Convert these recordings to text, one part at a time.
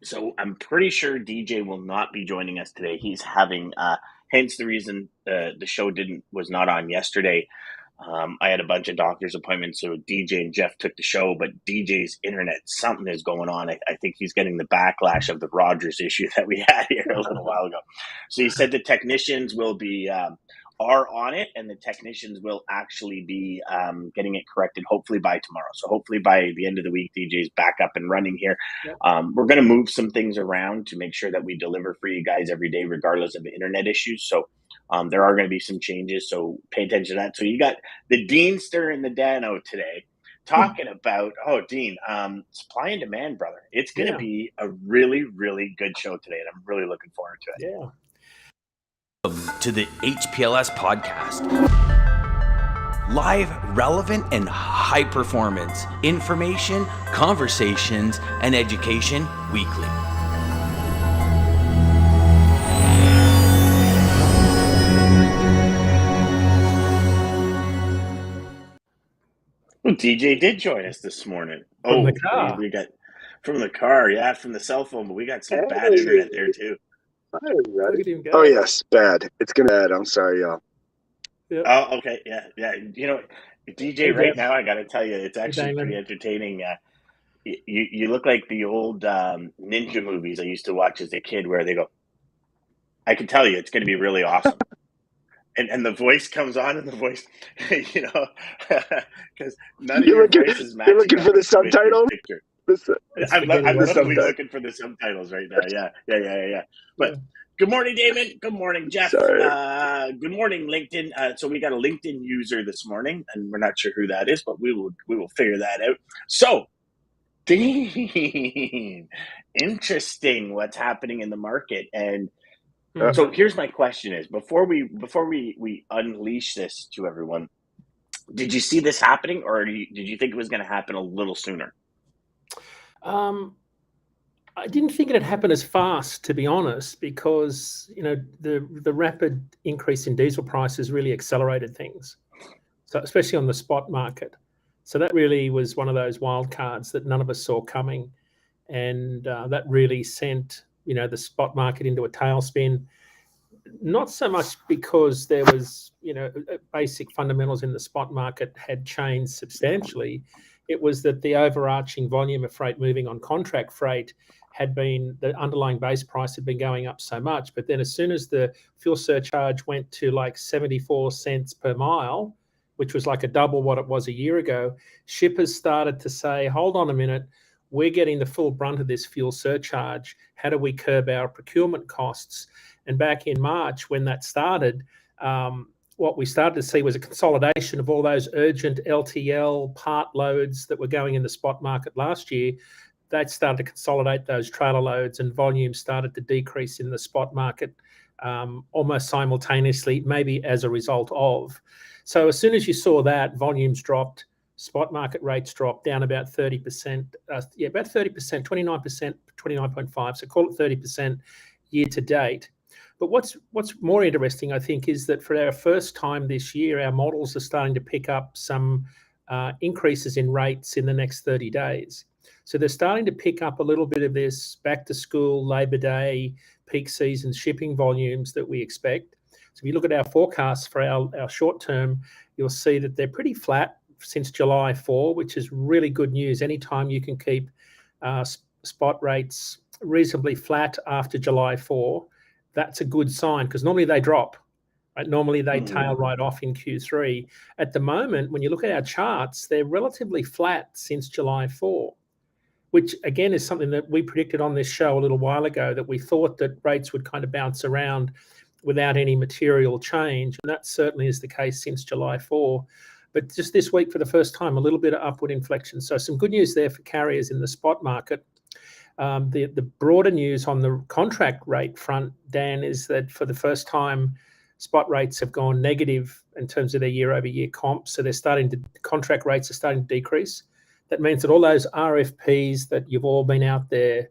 So I'm pretty sure DJ will not be joining us today. He's having, hence the reason the show was not on yesterday. I had a bunch of doctor's appointments, so DJ and Jeff took the show, but DJ's internet, something is going on. I think he's getting the backlash of the Rogers issue that we had here a little while ago. So he said the technicians will be are on it, and the technicians will actually be getting it corrected hopefully by tomorrow. So hopefully by the end of the week, DJ's back up and running here. Yep. We're going to move some things around to make sure that we deliver for you guys every day, regardless of the internet issues. So there are going to be some changes, so pay attention to that. So you got the Deanster and the Dano today talking about, Dean, supply and demand, brother. It's going to be a really, really good show today, and I'm really looking forward to it. Yeah. To the HPLS podcast. Live, relevant, and high performance information, conversations, and education weekly. Well, DJ did join us this morning. From the car. We got from the car, from the cell phone, but we got some bad internet there too. Look at him go. Oh yes, bad. It's gonna bad. I'm sorry, y'all. Yep. Oh, okay, yeah. You know, DJ, right now, I got to tell you, it's actually pretty entertaining. You look like the old ninja movies I used to watch as a kid, where they go, "I can tell you, it's going to be really awesome." And the voice comes on, and the voice, because none of your voices match. You're looking for the subtitles? I'm looking for the subtitles right now. Yeah. But good morning, Daman. Good morning, Jeff. Good morning, LinkedIn. So we got a LinkedIn user this morning, and we're not sure who that is, but we will figure that out. So, Dean, interesting what's happening in the market. And so here's my question: is before we unleash this to everyone, did you see this happening, or did you think it was going to happen a little sooner? I didn't think it'd happen as fast, to be honest, because the rapid increase in diesel prices really accelerated things. So especially on the spot market. So that really was one of those wild cards that none of us saw coming, and that really sent the spot market into a tailspin. Not so much because there was basic fundamentals in the spot market had changed substantially. It was that the overarching volume of freight moving on contract freight had been, the underlying base price had been going up so much. But then as soon as the fuel surcharge went to like 74 cents per mile, which was like a double what it was a year ago, shippers started to say, hold on a minute, we're getting the full brunt of this fuel surcharge. How do we curb our procurement costs? And back in March, when that started, what we started to see was a consolidation of all those urgent LTL part loads that were going in the spot market last year. That started to consolidate those trailer loads, and volume started to decrease in the spot market almost simultaneously, maybe as a result of. So as soon as you saw that, volumes dropped, spot market rates dropped down about 30%, about 30%, 29%, 29.5%, so call it 30% year to date. But what's more interesting, I think, is that for our first time this year, our models are starting to pick up some increases in rates in the next 30 days. So they're starting to pick up a little bit of this back to school, Labor Day, peak season shipping volumes that we expect. So if you look at our forecasts for our short term, you'll see that they're pretty flat since July 4, which is really good news. Anytime you can keep spot rates reasonably flat after July 4, that's a good sign, because normally they drop. Right? Normally they tail right off in Q3. At the moment, when you look at our charts, they're relatively flat since July 4, which again is something that we predicted on this show a little while ago, that we thought that rates would kind of bounce around without any material change. And that certainly is the case since July 4. But just this week, for the first time, a little bit of upward inflection. So some good news there for carriers in the spot market. The broader news on the contract rate front, Dan, is that for the first time, spot rates have gone negative in terms of their year-over-year comps. So contract rates are starting to decrease. That means that all those RFPs that you've all been out there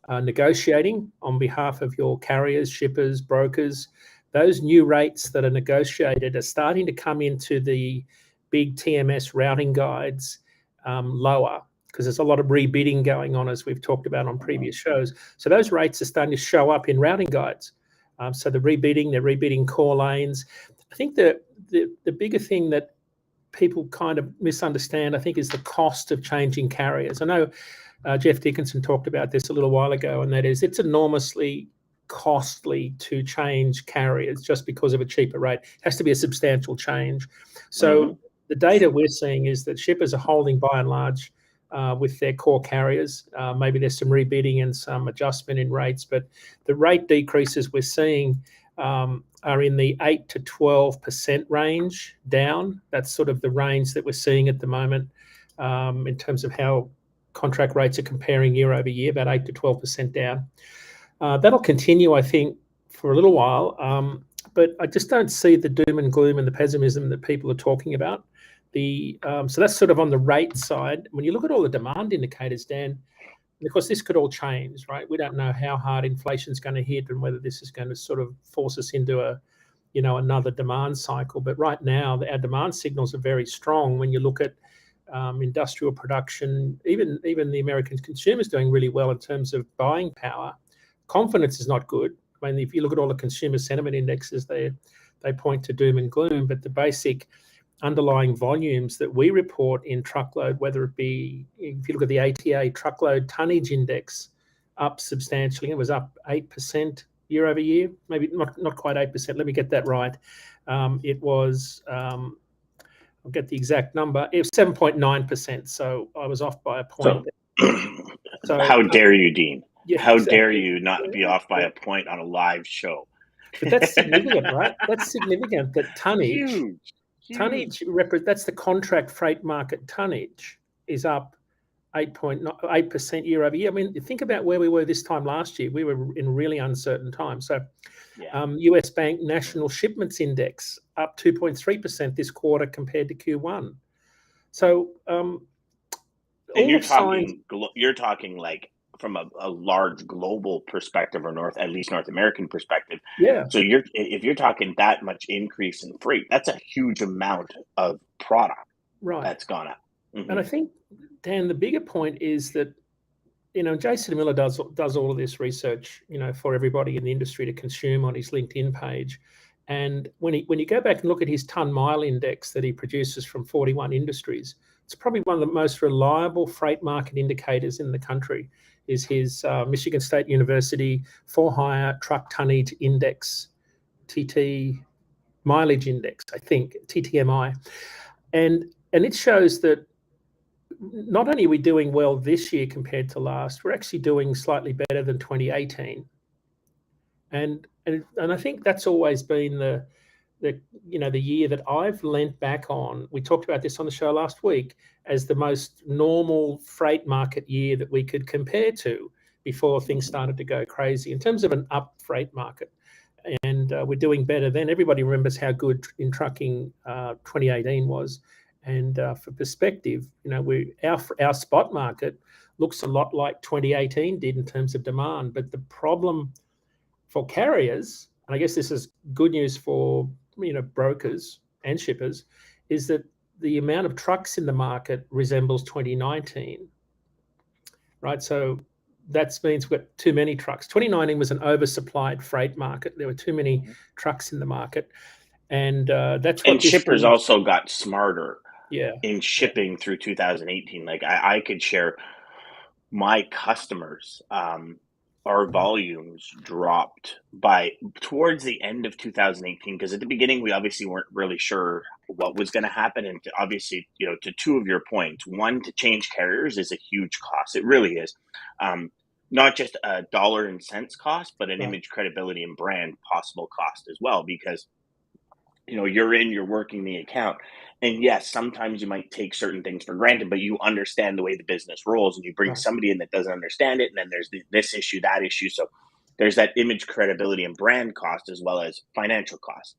negotiating on behalf of your carriers, shippers, brokers, those new rates that are negotiated are starting to come into the big TMS routing guides lower. because there's a lot of rebidding going on, as we've talked about on previous shows. So those rates are starting to show up in routing guides. So they're rebidding core lanes. I think the bigger thing that people kind of misunderstand, I think, is the cost of changing carriers. I know Jeff Dickinson talked about this a little while ago, and that is it's enormously costly to change carriers just because of a cheaper rate. It has to be a substantial change. So the data we're seeing is that shippers are holding by and large with their core carriers. Maybe there's some rebidding and some adjustment in rates, but the rate decreases we're seeing are in the 8 to 12% range down. That's sort of the range that we're seeing at the moment in terms of how contract rates are comparing year over year, about 8 to 12% down. That'll continue, I think, for a little while, but I just don't see the doom and gloom and the pessimism that people are talking about. So that's sort of on the rate side. When you look at all the demand indicators, Dan, and of course, this could all change, right? We don't know how hard inflation is going to hit and whether this is going to sort of force us into another demand cycle. But right now, our demand signals are very strong. When you look at industrial production, even the American consumer is doing really well in terms of buying power. Confidence is not good. I mean, if you look at all the consumer sentiment indexes, they point to doom and gloom. But the basic underlying volumes that we report in truckload, whether it be, if you look at the ATA truckload tonnage index, up substantially. It was up 8% year over year, maybe not quite 8%. Let me get that right. It was, I'll get the exact number. It was 7.9%. So I was off by a point. So how dare you, Dean? Yeah, how exactly. dare you not be off by a point on a live show? But that's significant, right? That's significant that tonnage. Huge. Tonnage, that's the contract freight market tonnage, is up 8% year over year. I mean, think about where we were this time last year. We were in really uncertain times. So US Bank National Shipments Index up 2.3% this quarter compared to Q1. So and you're talking like from a large global perspective, or at least North American perspective. Yeah. So if you're talking that much increase in freight, that's a huge amount of product that's gone up. And I think, Dan, the bigger point is that, Jason Miller does all of this research, for everybody in the industry to consume on his LinkedIn page. And when you go back and look at his ton-mile index that he produces from 41 industries, it's probably one of the most reliable freight market indicators in the country. Is his Michigan State University for-hire truck tonnage index, TT mileage index, I think, TTMI. And it shows that not only are we doing well this year compared to last, we're actually doing slightly better than 2018. And I think that's always been the year that I've lent back on. We talked about this on the show last week as the most normal freight market year that we could compare to before things started to go crazy in terms of an up freight market. And we're doing better then. Everybody remembers how good in trucking 2018 was. And for perspective, our spot market looks a lot like 2018 did in terms of demand. But the problem for carriers, and I guess this is good news for brokers and shippers, is that the amount of trucks in the market resembles 2019, right? So that means we've got too many trucks. 2019 was an oversupplied freight market. There were too many trucks in the market, and that's what. And shippers also got smarter. In shipping through 2018. Like I could share my customers. Our volumes dropped by towards the end of 2018, because at the beginning we obviously weren't really sure what was going to happen. And obviously, to two of your points, one, to change carriers is a huge cost. It really is. Not just a dollar and cents cost, but an image, credibility, and brand possible cost as well, because you're working the account. And yes, sometimes you might take certain things for granted, but you understand the way the business rolls, and you bring somebody in that doesn't understand it. And then there's this issue, that issue. So there's that image, credibility, and brand cost, as well as financial cost.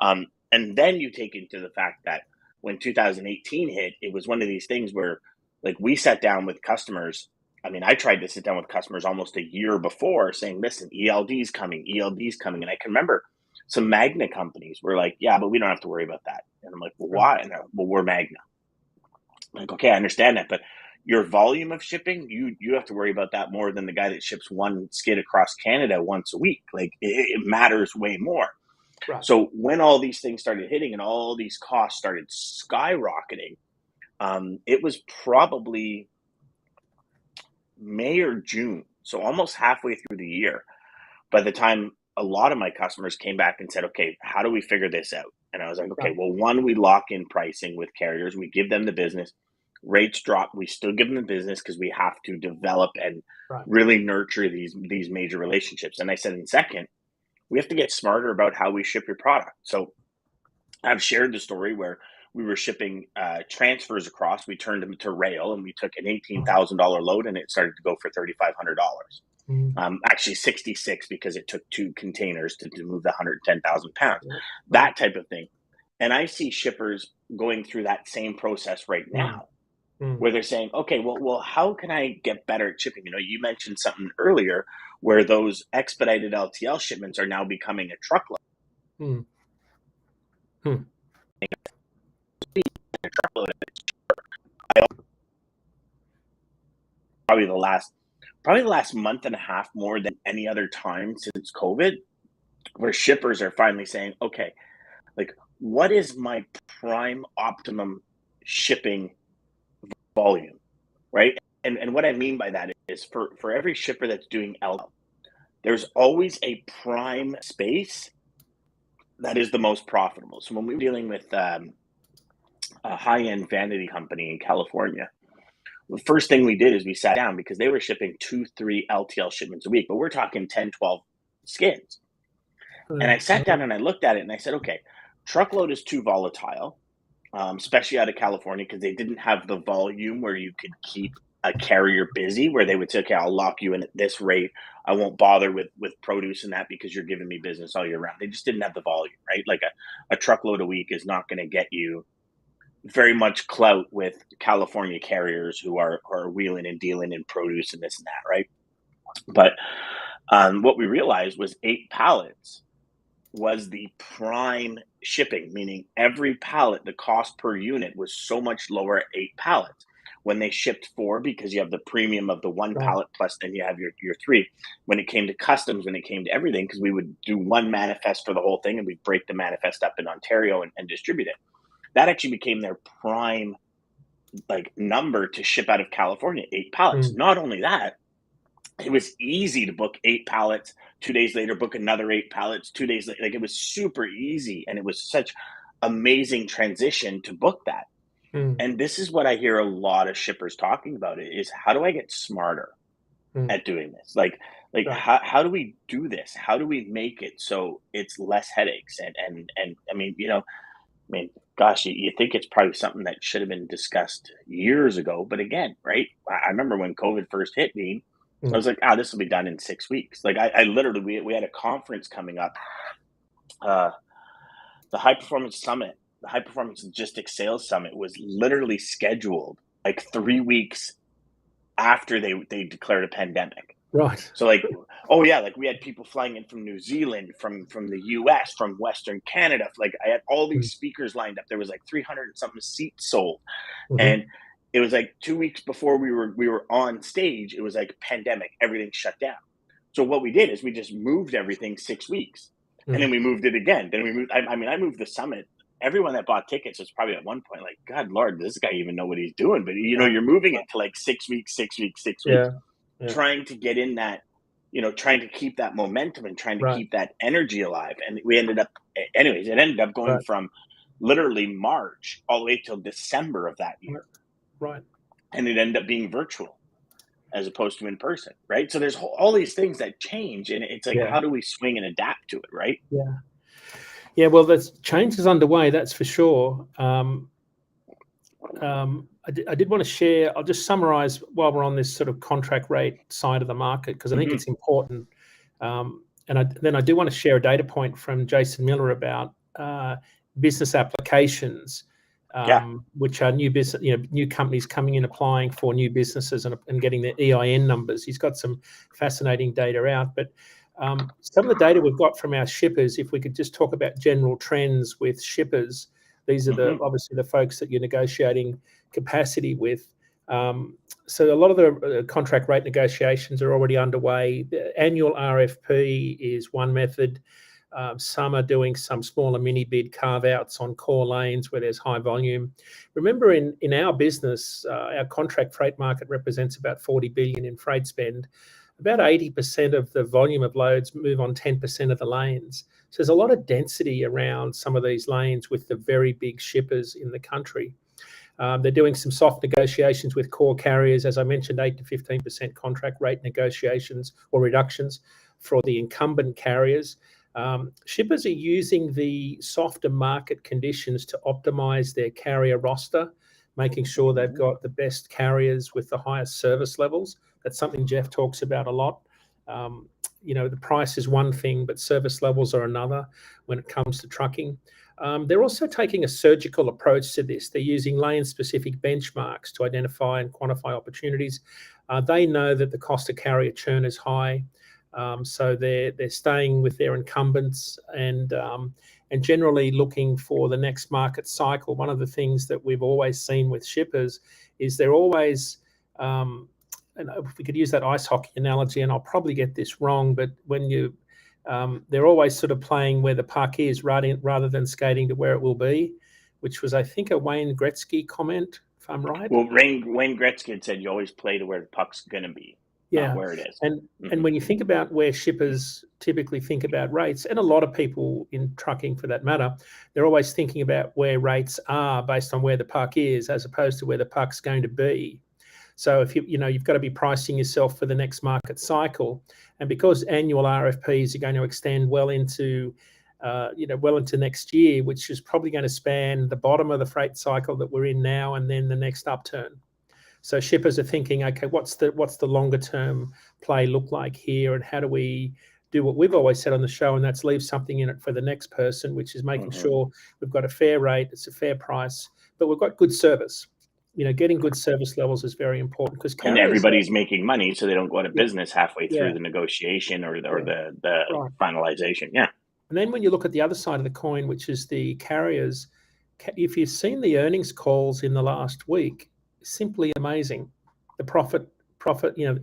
And then you take into the fact that when 2018 hit, it was one of these things where, like, we sat down with customers. I mean, I tried to sit down with customers almost a year before saying, listen, ELD's coming. And I can remember some Magna companies were like, yeah, but we don't have to worry about that. And I'm like, well, why? And they're like, well, we're Magna. I'm like, okay, I understand that, but your volume of shipping, you have to worry about that more than the guy that ships one skid across Canada once a week. Like it matters way more. Right. So when all these things started hitting and all these costs started skyrocketing, it was probably May or June, so almost halfway through the year, by the time a lot of my customers came back and said, okay, how do we figure this out? And I was like, okay, Right. well, one, we lock in pricing with carriers. We give them the business. Rates drop. We still give them the business because we have to develop and Right. really nurture these major relationships. And I said, in second, we have to get smarter about how we ship your product. So I've shared the story where we were shipping transfers across. We turned them to rail, and we took an $18,000 load, and it started to go for $3,500. Actually, 66 because it took 2 containers to move the 110,000 pounds. Yeah. That type of thing. And I see shippers going through that same process right now, where they're saying, okay, well, how can I get better at shipping? You mentioned something earlier where those expedited LTL shipments are now becoming a truckload. A truckload. Probably the last month and a half more than any other time since COVID, where shippers are finally saying, okay, like, what is my prime optimum shipping volume, right? And what I mean by that is for every shipper that's doing LTL, there's always a prime space that is the most profitable. So when we were dealing with a high-end vanity company in California, the first thing we did is we sat down because they were shipping 2-3 LTL shipments a week, but we're talking 10-12 skids. And I sat down and I looked at it and I said, okay, truckload is too volatile, especially out of California, because they didn't have the volume where you could keep a carrier busy, where they would say, okay, I'll lock you in at this rate. I won't bother with produce and that because you're giving me business all year round. They just didn't have the volume, right? Like a truckload a week is not going to get you very much clout with California carriers who are wheeling and dealing in produce and this and that, right? But what we realized was 8 pallets was the prime shipping, meaning every pallet, the cost per unit was so much lower at 8 pallets. When they shipped 4, because you have the premium of the 1 pallet plus then you have your 3. When it came to customs, when it came to everything, because we would do one manifest for the whole thing and we'd break the manifest up in Ontario and distribute it. That actually became their prime number to ship out of California, 8 pallets. Not only that, it was easy to book 8 pallets. 2 days later, book another 8 pallets. 2 days later, it was super easy, and it was such amazing transition to book that. And this is what I hear a lot of shippers talking about: is how do I get smarter at doing this? How do we do this? How do we make it so it's less headaches? And I mean, gosh, you think it's probably something that should have been discussed years ago. But again, right? I remember when COVID first hit me, I was like, this will be done in 6 weeks. I literally, we had a conference coming up, the High Performance Summit, the High Performance Logistics Sales Summit was literally scheduled 3 weeks after they declared a pandemic. Right. So we had people flying in from New Zealand, from the US, from Western Canada. I had all these speakers lined up. There was 300 and something seats sold. And it was 2 weeks before we were on stage, it was pandemic, everything shut down. So what we did is we just moved everything 6 weeks. And then we moved it again. Then we moved, I moved the summit. Everyone that bought tickets was probably at one point God Lord, does this guy even know what he's doing? But you're moving it to 6 weeks, 6 weeks, 6 weeks. Yeah. Trying to get in that, trying to keep that momentum and trying to keep that energy alive. And we ended up, it ended up going from literally March all the way till December of that year. Right. And it ended up being virtual as opposed to in person, right? So there's all these things that change, and it's how do we swing and adapt to it, right? Yeah. Yeah, well, the change is underway, that's for sure. I did want to share, I'll just summarize while we're on this sort of contract rate side of the market, because I think it's important. And I do want to share a data point from Jason Miller about business applications, which are new business, new companies coming in, applying for new businesses and getting their EIN numbers. He's got some fascinating data out, but some of the data we've got from our shippers, if we could just talk about general trends with shippers, these are obviously the folks that you're negotiating capacity with. So a lot of the contract rate negotiations are already underway. The annual RFP is one method. Some are doing some smaller mini bid carve-outs on core lanes where there's high volume. Remember, in our business, our contract freight market represents about 40 billion in freight spend. About 80% of the volume of loads move on 10% of the lanes. So there's a lot of density around some of these lanes with the very big shippers in the country. They're doing some soft negotiations with core carriers, as I mentioned, 8 to 15% contract rate negotiations or reductions for the incumbent carriers. Shippers are using the softer market conditions to optimize their carrier roster, making sure they've got the best carriers with the highest service levels. That's something Jeff talks about a lot. The price is one thing, but service levels are another when it comes to trucking. They're also taking a surgical approach to this. They're using lane-specific benchmarks to identify and quantify opportunities. They know that the cost of carrier churn is high, so they're staying with their incumbents and generally looking for the next market cycle. One of the things that we've always seen with shippers is they're always and if we could use that ice hockey analogy, and I'll probably get this wrong, but when they're always sort of playing where the puck is rather than skating to where it will be, which was, I think, a Wayne Gretzky comment, if I'm right. Well, Wayne Gretzky had said you always play to where the puck's going to be, not where it is. And when you think about where shippers typically think about rates, and a lot of people in trucking for that matter, they're always thinking about where rates are based on where the puck is, as opposed to where the puck's going to be. So if you've got to be pricing yourself for the next market cycle, and because annual RFPs are going to extend well into next year, which is probably going to span the bottom of the freight cycle that we're in now, and then the next upturn. So shippers are thinking, okay, what's the longer term play look like here, and how do we do what we've always said on the show, and that's leave something in it for the next person, which is making sure we've got a fair rate, it's a fair price, but we've got good service. Getting good service levels is very important because everybody's making money, so they don't go out of business halfway through the negotiation or the right. finalization. Yeah. And then when you look at the other side of the coin, which is the carriers, if you've seen the earnings calls in the last week, simply amazing. The profit,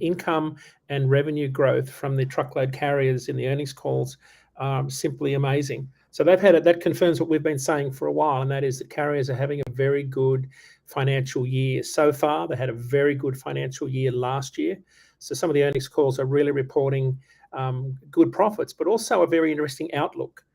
income and revenue growth from the truckload carriers in the earnings calls are simply amazing. So that confirms what we've been saying for a while, and that is that carriers are having a very good financial year so far. They had a very good financial year last year. So some of the earnings calls are really reporting good profits, but also a very interesting outlook.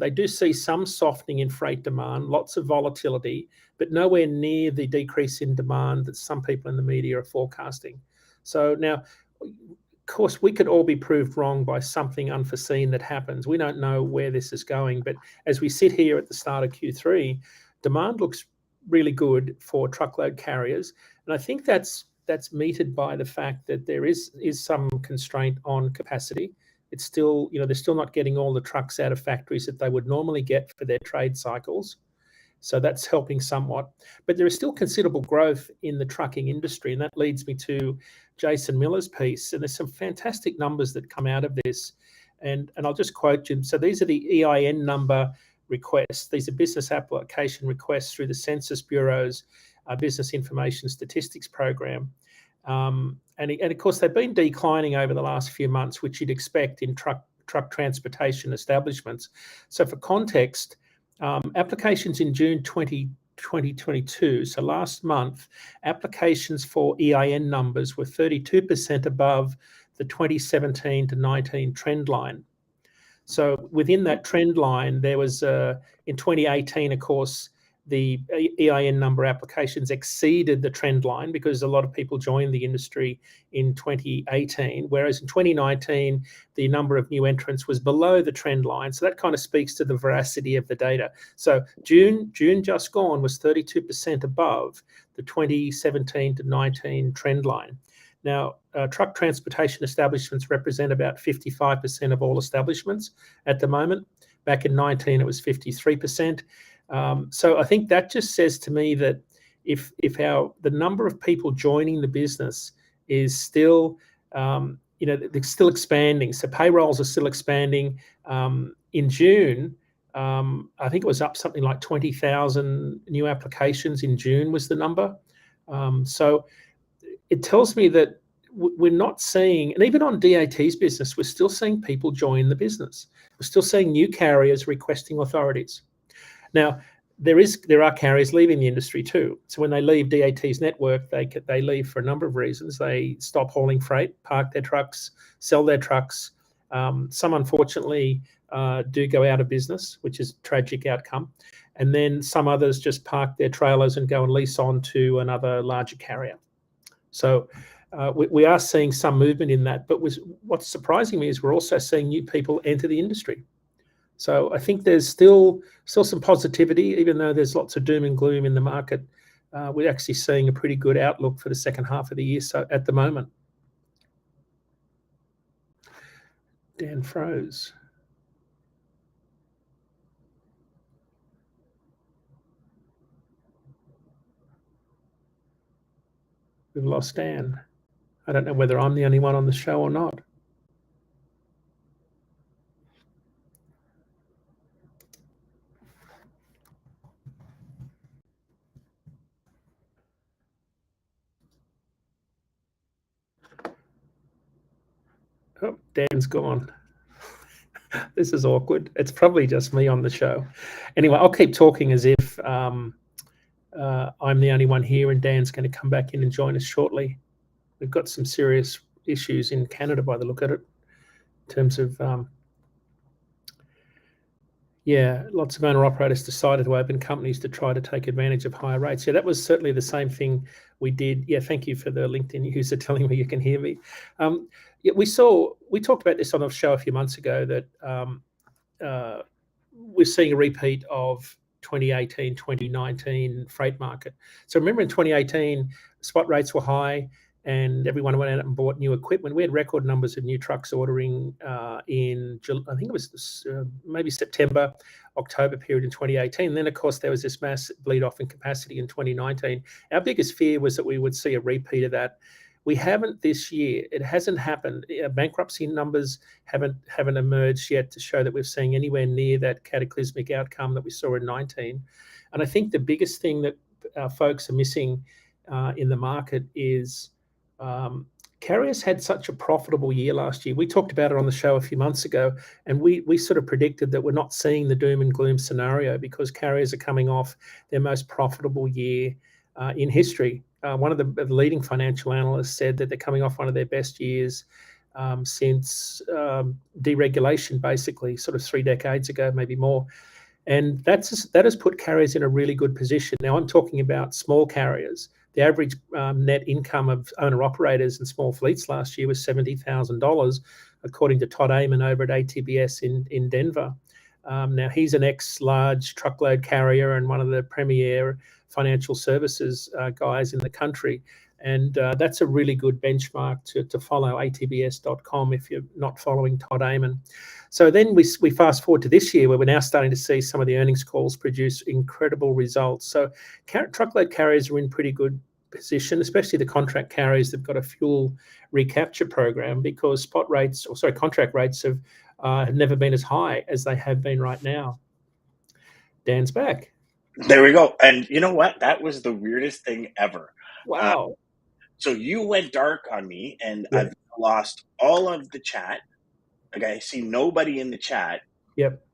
They do see some softening in freight demand, lots of volatility, but nowhere near the decrease in demand that some people in the media are forecasting. So now, of course, we could all be proved wrong by something unforeseen that happens. We don't know where this is going, but as we sit here at the start of Q3, demand looks really good for truckload carriers, and I think that's meted by the fact that there is some constraint on capacity. It's still, they're still not getting all the trucks out of factories that they would normally get for their trade cycles. So that's helping somewhat. But there is still considerable growth in the trucking industry, and that leads me to Jason Miller's piece. And there's some fantastic numbers that come out of this. And I'll just quote you. So these are the EIN number requests. These are business application requests through the Census Bureau's Business Information Statistics Program. And of course, they've been declining over the last few months, which you'd expect in truck transportation establishments. So for context, applications in June 2022, so last month, applications for EIN numbers were 32% above the 2017 to 19 trend line. So within that trend line, there was, in 2018, of course, the EIN number applications exceeded the trend line because a lot of people joined the industry in 2018, whereas in 2019, the number of new entrants was below the trend line. So that kind of speaks to the veracity of the data. So June just gone was 32% above the 2017 to 19 trend line. Now, truck transportation establishments represent about 55% of all establishments at the moment. Back in 19, it was 53%. So I think that just says to me that if the number of people joining the business is still, they're still expanding. So payrolls are still expanding. In June, I think it was up something like 20,000 new applications in June was the number. So it tells me that we're not seeing, and even on DAT's business, we're still seeing people join the business. We're still seeing new carriers requesting authorities. Now, there are carriers leaving the industry too. So when they leave DAT's network, they leave for a number of reasons. They stop hauling freight, park their trucks, sell their trucks. Some unfortunately do go out of business, which is a tragic outcome. And then some others just park their trailers and go and lease on to another larger carrier. So we are seeing some movement in that. But what's surprising me is we're also seeing new people enter the industry. So I think there's still some positivity, even though there's lots of doom and gloom in the market. We're actually seeing a pretty good outlook for the second half of the year. So at the moment, Dan froze. We've lost Dan. I don't know whether I'm the only one on the show or not. Oh, Dan's gone. This is awkward. It's probably just me on the show. Anyway, I'll keep talking as if I'm the only one here and Dan's going to come back in and join us shortly. We've got some serious issues in Canada by the look at it, in terms of, lots of owner-operators decided to open companies to try to take advantage of higher rates. Yeah, that was certainly the same thing we did. Yeah, thank you for the LinkedIn user telling me you can hear me. We talked about this on a show a few months ago that we're seeing a repeat of 2018, 2019 freight market. So remember in 2018, spot rates were high and everyone went out and bought new equipment. We had record numbers of new trucks ordering in, I think it was maybe September, October period in 2018. And then, of course, there was this mass bleed off in capacity in 2019. Our biggest fear was that we would see a repeat of that. We haven't this year. It hasn't happened. Bankruptcy numbers haven't emerged yet to show that we're seeing anywhere near that cataclysmic outcome that we saw in 19. And I think the biggest thing that folks are missing in the market is carriers had such a profitable year last year. We talked about it on the show a few months ago, and we sort of predicted that we're not seeing the doom and gloom scenario because carriers are coming off their most profitable year in history. One of the leading financial analysts said that they're coming off one of their best years since deregulation, basically, sort of 3 decades ago, maybe more. And that has put carriers in a really good position. Now, I'm talking about small carriers. The average net income of owner-operators and small fleets last year was $70,000, according to Todd Amon over at ATBS in Denver. Now, he's an ex-large truckload carrier and one of the premier financial services guys in the country. And that's a really good benchmark to follow, atbs.com, if you're not following Todd Amon. So then we fast forward to this year where we're now starting to see some of the earnings calls produce incredible results. So truckload carriers are in pretty good position, especially the contract carriers. They've got a fuel recapture program because contract rates have never been as high as they have been right now. Dan's back. There we go. And you know what? That was the weirdest thing ever. Wow. So you went dark on me, and Yeah. I've lost all of the chat. Like, I see nobody in the chat. Yep.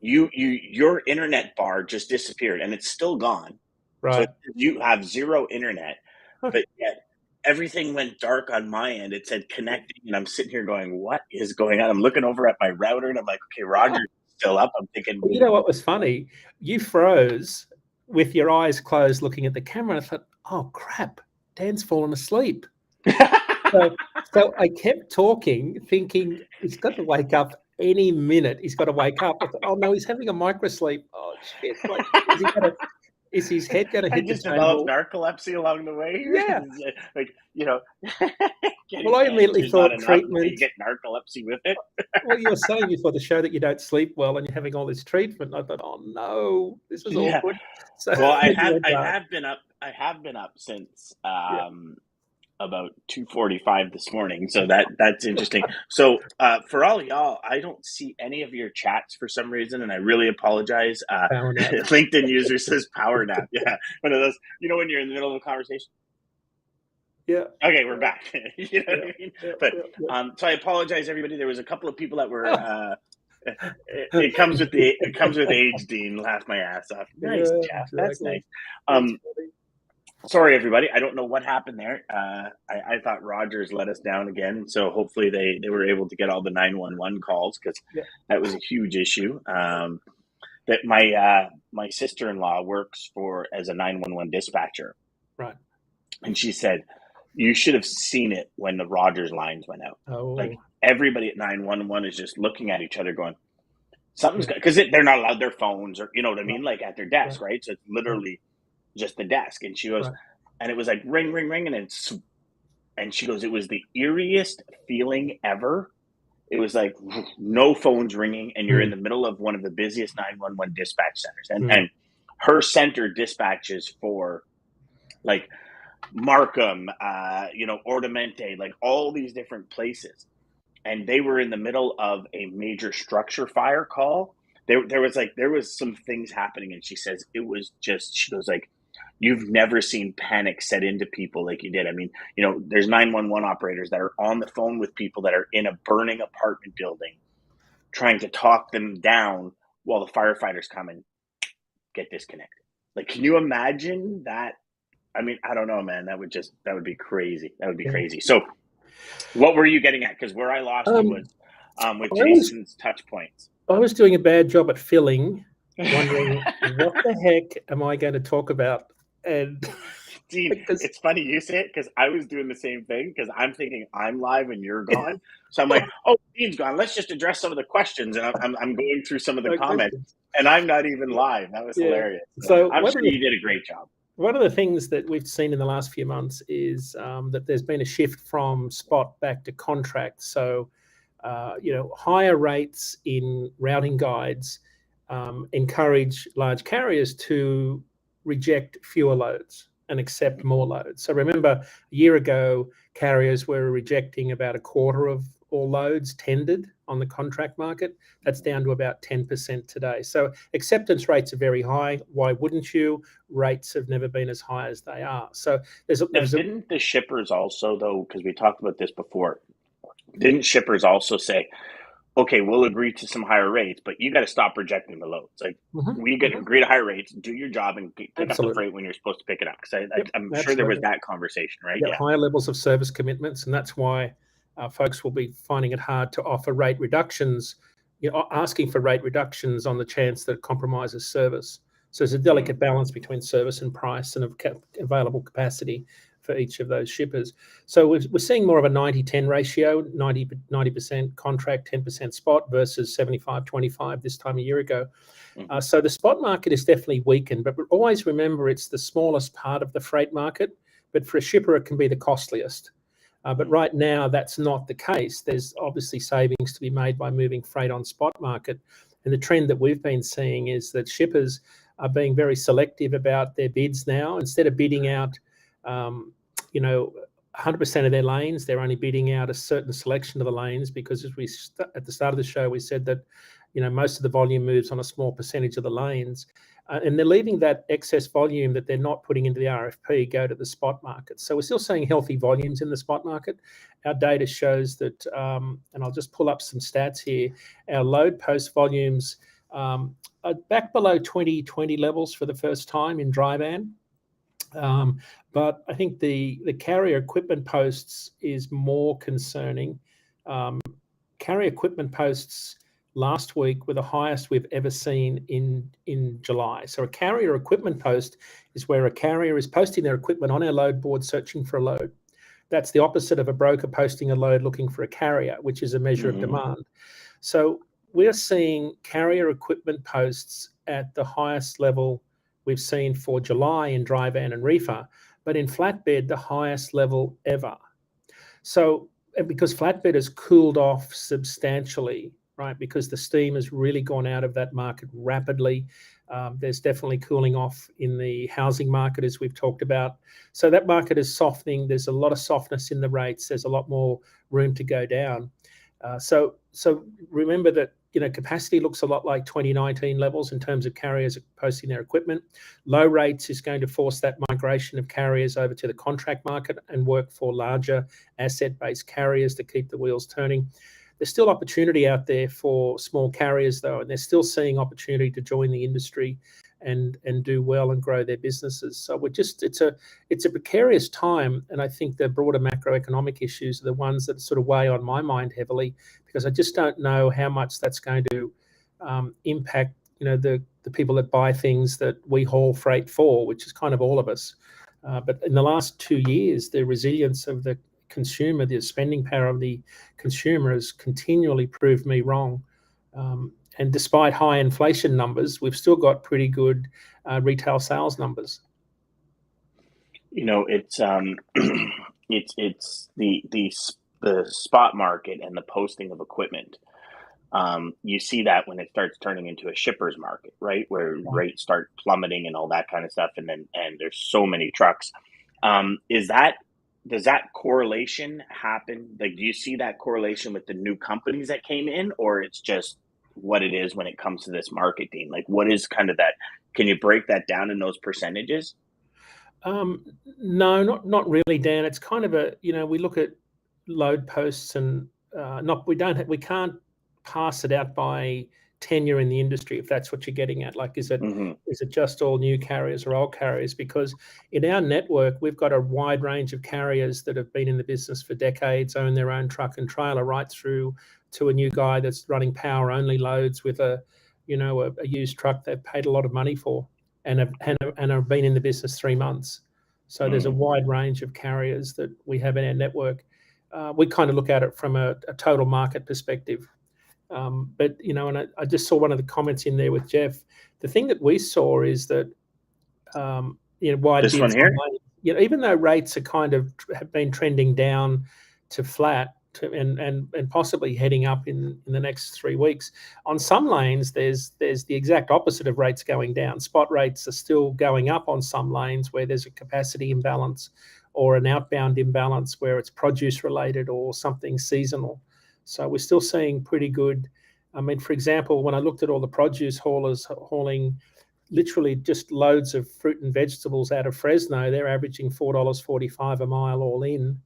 Your internet bar just disappeared, and it's still gone. Right. So you have zero internet, but yet everything went dark on my end. It said connecting, and I'm sitting here going, "What is going on?" I'm looking over at my router, and I'm like, "Okay, Roger's still up." I'm thinking, well, you know what was funny? You froze with your eyes closed, looking at the camera. And I thought, "Oh crap, Dan's fallen asleep." So I kept talking, thinking he's got to wake up any minute. He's got to wake up. I thought, oh no, he's having a microsleep. Oh shit! Like, is his head going to hit I just the table? developed narcolepsy along the way. Yeah. Like, you know. Well, I immediately thought treatment. You get narcolepsy with it. Well, you were saying before the show that you don't sleep well and you're having all this treatment. I thought, oh no, this is awkward. So well, I have been up since about 2:45 this morning, so that's interesting. So for all y'all, I don't see any of your chats for some reason, and I really apologize. Power nap. LinkedIn user says power nap. Yeah, one of those. You know when you're in the middle of a conversation. Yeah. Okay, we're back. You know what I mean? Yeah, But yeah. so I apologize, everybody. There was a couple of people that were. It comes with age, Dean. Laugh my ass off. Nice, Yeah, Jeff. That's exactly. nice. Sorry, everybody. I don't know what happened there. I thought Rogers let us down again, so hopefully they were able to get all the 911 calls because that was a huge issue. That my sister-in-law works as a 911 dispatcher, Right. and she said you should have seen it when the Rogers lines went out. Oh. Like everybody at 911 is just looking at each other, going, "Something's good," because they're not allowed their phones or you know what I mean, like at their desk, right? So it's literally just the desk, and she goes, and it was like ring, ring, ring, and she goes, it was the eeriest feeling ever. It was like no phones ringing, and you're in the middle of one of the busiest 911 dispatch centers, and her center dispatches for like Markham, Ornamente, like all these different places, and they were in the middle of a major structure fire call. There was some things happening, and she says it was just. She goes like, you've never seen panic set into people like you did. I mean, there's 911 operators that are on the phone with people that are in a burning apartment building, trying to talk them down while the firefighters come and get disconnected. Like, can you imagine that? I mean, I don't know, man. That would be crazy. That would be crazy. So, what were you getting at? Because where I lost you was with Jason's touch points. I was doing a bad job at filling, wondering what the heck am I going to talk about? And Dean, it's funny you say it because I was doing the same thing because I'm thinking I'm live and you're gone. So I'm like, oh, Dean's gone. Let's just address some of the questions. And I'm going through some of the comments and I'm not even live. That was hilarious. So I'm sure you did a great job. One of the things that we've seen in the last few months is that there's been a shift from spot back to contract. So, higher rates in routing guides encourage large carriers to reject fewer loads and accept more loads. So remember, a year ago, carriers were rejecting about a quarter of all loads tendered on the contract market. That's down to about 10% today. So acceptance rates are very high. Why wouldn't you? Rates have never been as high as they are. So didn't the shippers also, though, because we talked about this before, didn't shippers also say, okay, we'll agree to some higher rates, but you got to stop rejecting the loads. Like we get agree to higher rates, do your job, and pick up the freight when you're supposed to pick it up. Because I'm sure there was that conversation, right? Yeah, higher levels of service commitments, and that's why folks will be finding it hard to offer rate reductions. Asking for rate reductions on the chance that it compromises service. So there's a delicate balance between service and price and available capacity for each of those shippers. So we're seeing more of a 90-10 ratio, 90% contract, 10% spot versus 75-25 this time a year ago. So the spot market is definitely weakened, but always remember it's the smallest part of the freight market, but for a shipper it can be the costliest. But right now that's not the case. There's obviously savings to be made by moving freight on spot market. And the trend that we've been seeing is that shippers are being very selective about their bids now. Instead of bidding out 100% of their lanes, they're only bidding out a certain selection of the lanes because as at the start of the show, we said that, most of the volume moves on a small percentage of the lanes and they're leaving that excess volume that they're not putting into the RFP go to the spot market. So we're still seeing healthy volumes in the spot market. Our data shows that, and I'll just pull up some stats here, our load post volumes are back below 2020 levels for the first time in dry van. But I think the carrier equipment posts is more concerning. Carrier equipment posts last week were the highest we've ever seen in July. So a carrier equipment post is where a carrier is posting their equipment on our load board searching for a load. That's the opposite of a broker posting a load looking for a carrier, which is a measure of demand. So we're seeing carrier equipment posts at the highest level we've seen for July in dry van and reefer, but in flatbed, the highest level ever. So, because flatbed has cooled off substantially, right? Because the steam has really gone out of that market rapidly. There's definitely cooling off in the housing market, as we've talked about. So that market is softening. There's a lot of softness in the rates. There's a lot more room to go down. So remember that capacity looks a lot like 2019 levels in terms of carriers posting their equipment. Low rates is going to force that migration of carriers over to the contract market and work for larger asset-based carriers to keep the wheels turning. There's still opportunity out there for small carriers, though, and they're still seeing opportunity to join the industry and do well and grow their businesses. So it's a precarious time, and I think the broader macroeconomic issues are the ones that sort of weigh on my mind heavily, because I just don't know how much that's going to impact the people that buy things that we haul freight for, which is kind of all of us. But in the last 2 years, the resilience of the consumer, the spending power of the consumer has continually proved me wrong. And despite high inflation numbers, we've still got pretty good retail sales numbers. It's it's the spot market and the posting of equipment. You see that when it starts turning into a shipper's market, right, where rates start plummeting and all that kind of stuff, and there's so many trucks. Does that correlation happen? Like, do you see that correlation with the new companies that came in, or it's just what it is when it comes to this market, Dean? Like, what is kind of that? Can you break that down in those percentages? No, not really, Dan. It's kind of we look at load posts and we can't pass it out by tenure in the industry, if that's what you're getting at. Like, is it just all new carriers or old carriers? Because in our network, we've got a wide range of carriers that have been in the business for decades, own their own truck and trailer, right through to a new guy that's running power only loads with a used truck they've paid a lot of money for and have been in the business 3 months. So there's a wide range of carriers that we have in our network. We kind of look at it from a total market perspective. But and I just saw one of the comments in there with Jeff. The thing that we saw is that wide this one here, even though rates are have been trending down to flat and possibly heading up in the next 3 weeks, on some lanes there's the exact opposite of rates going down. Spot rates are still going up on some lanes where there's a capacity imbalance or an outbound imbalance where it's produce related or something seasonal. So we're still seeing pretty good. I mean, for example, when I looked at all the produce haulers hauling literally just loads of fruit and vegetables out of Fresno, they're averaging $4.45 a mile all in,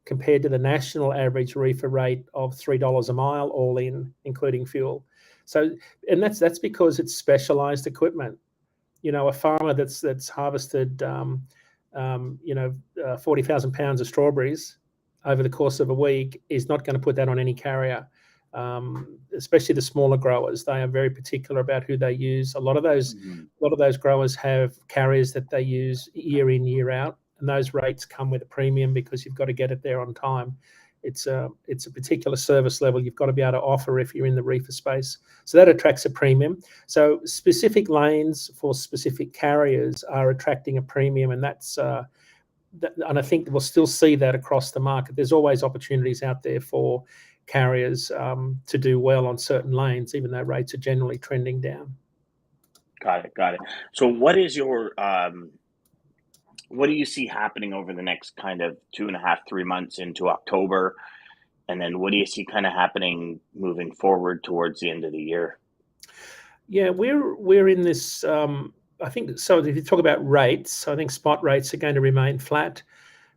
compared to the national average reefer rate of $3 a mile all in, including fuel. So, and that's because it's specialized equipment. A farmer that's harvested 40,000 pounds of strawberries over the course of a week is not going to put that on any carrier, especially the smaller growers. They are very particular about who they use. A lot of those growers have carriers that they use year in, year out, and those rates come with a premium because you've got to get it there on time. It's a particular service level you've got to be able to offer if you're in the reefer space. So that attracts a premium. So specific lanes for specific carriers are attracting a premium, and and I think we'll still see that across the market. There's always opportunities out there for carriers to do well on certain lanes, even though rates are generally trending down. Got it. So what is your what do you see happening over the next kind of 2.5, 3 months into October? And then what do you see kind of happening moving forward towards the end of the year? Yeah, we're in this. I think so. If you talk about rates, I think spot rates are going to remain flat.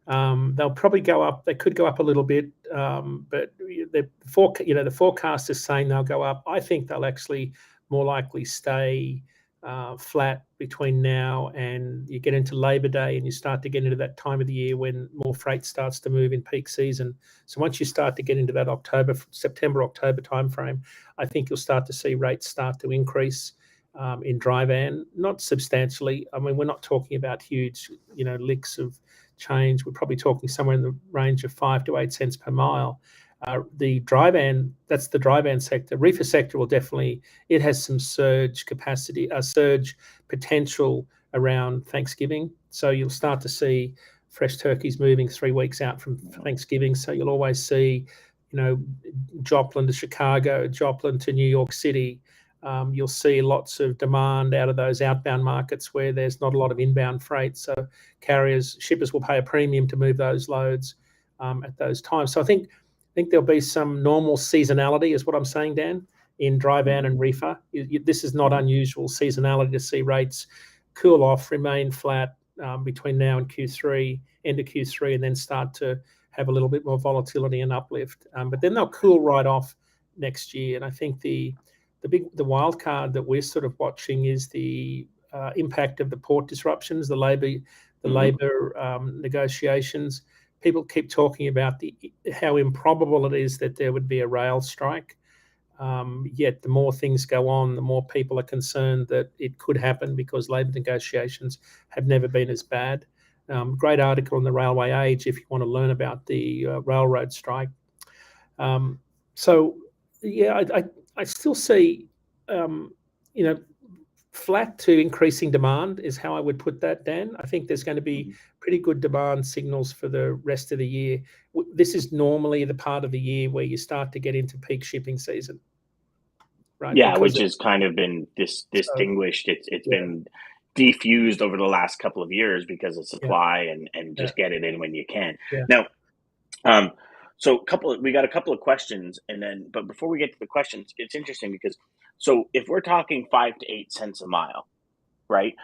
They'll probably go up. They could go up a little bit, but the forecast is saying they'll go up. I think they'll actually more likely stay flat between now and you get into Labor Day and you start to get into that time of the year when more freight starts to move in peak season. So once you start to get into that September, October timeframe, I think you'll start to see rates start to increase in dry van, not substantially. I mean, we're not talking about huge, licks of change. We're probably talking somewhere in the range of 5 to 8 cents per mile. The dry van, that's the dry van sector. Reefer sector will definitely, it has some surge potential around Thanksgiving. So you'll start to see fresh turkeys moving 3 weeks out from Thanksgiving. So you'll always see, Joplin to Chicago, Joplin to New York City, You'll see lots of demand out of those outbound markets where there's not a lot of inbound freight. So shippers will pay a premium to move those loads at those times. So I think there'll be some normal seasonality, is what I'm saying, Dan, in dry van and reefer. This is not unusual seasonality to see rates cool off, remain flat between now and Q3, end of Q3, and then start to have a little bit more volatility and uplift. But then they'll cool right off next year. And I think the wild card that we're sort of watching is the impact of the port disruptions, the labor negotiations. People keep talking about how improbable it is that there would be a rail strike. Yet the more things go on, the more people are concerned that it could happen because labour negotiations have never been as bad. Great article in the Railway Age if you want to learn about the railroad strike. So, yeah, I still see, flat to increasing demand is how I would put that, Dan. I think there's going to be pretty good demand signals for the rest of the year. This is normally the part of the year where you start to get into peak shipping season. Right? Yeah, which has kind of been distinguished. It's been defused over the last couple of years because of supply and just get it in when you can. Yeah. Now, so we got a couple of questions, but before we get to the questions, it's interesting because if we're talking 5 to 8 cents a mile, right?